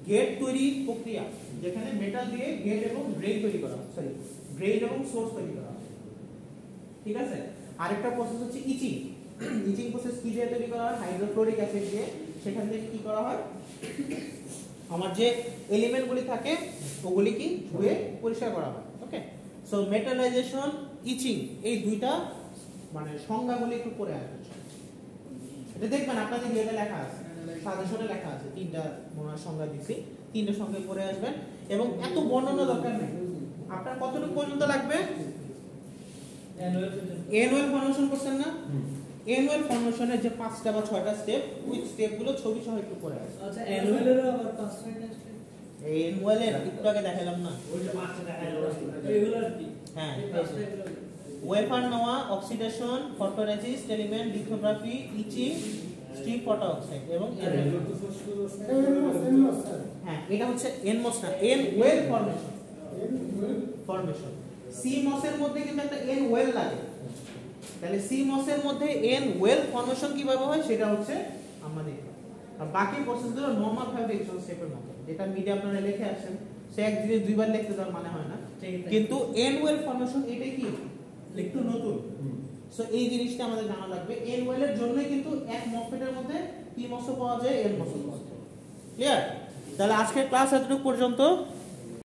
A: গেট তৈরির প্রক্রিয়া, যেখানে মেটাল দিয়ে গেট এবং ড্রেন তৈরি করা হয়, সরি ড্রেন এবং সোর্স তৈরি করা হয়, ঠিক আছে। আরেকটা প্রসেস হচ্ছে ইচিং। ইচিং প্রসেস কি দিয়ে তৈরি করা হয় হাইড্রোফ্লোরিক অ্যাসিড দিয়ে। সেখান থেকে কি করা হয় আমার যে এলিমেন্টগুলি থাকে ওগুলি কি ধুয়ে পরিষ্কার করা হয়। ওকে, সো মেটালাইজেশন ইচিং এই দুইটা মানে সংজ্ঞাগুলি একটু পড়ে আসবে। এটা দেখবেন আপনাদের ইয়েতে লেখা আছে, সাজেশনে লেখা আছে, তিনটা মনে সংজ্ঞা দিছি, তিনটা সংজ্ঞা পড়ে আসবেন। এবং এত বর্ণনা দরকার নেই, আপনার কতটুকু পর্যন্ত লাগবে এনুয়াল ফর্মেশন করছেন না, এনুয়াল ফর্মেশনের যে 5টা বা 6টা স্টেপ ওই স্টেপগুলো ছবি সহ একটু পড়ে আসবে।
B: আচ্ছা অ্যানুয়ালেরও আবার 5-6টা স্টেপ
A: এই এনুয়ালের একটু আগে দেখালাম না
F: ওই যে 5টা দেখা গেল
B: রেগুলার কি
A: হ্যাঁ
B: এই 5টা এগুলো
A: ওয়েফার নেওয়া, অক্সিডেশন, ফটোরেজিস্ট এলিমেন্ট, লিথোগ্রাফি, ইচিং, স্ট্রিপ ফটো অক্সাইড এবং হ্যাঁ এটা হচ্ছে এনমস না এন ওয়েল ফর্মেশন। সি মসের মধ্যে কিন্তু একটা এন ওয়েল লাগে, তাহলে সি মসের মধ্যে এন ওয়েল ফর্মেশন কিভাবে হয় সেটা হচ্ছে আমরা দেখব। আর বাকি প্রসেসগুলো নরমাল ফ্যাব্রিকেশন স্টেপের মতো, যেটা মিডিয়া আপনারা লিখে আসেন সে এক জিনিস দুইবার লিখতে তার মানে হয় না, কিন্তু এন ওয়েল ফর্মেশন এটাই কি একটু নতুন। সো এই জিনিসটা আমাদের জানা লাগবে। এন ওয়েলের জন্যই কিন্তু এক মসফেটের মধ্যে পি মসও পাওয়া যায়, এন মসও পাওয়া যায়। ক্লিয়ার? তাহলে আজকের ক্লাস এতটুকু পর্যন্ত।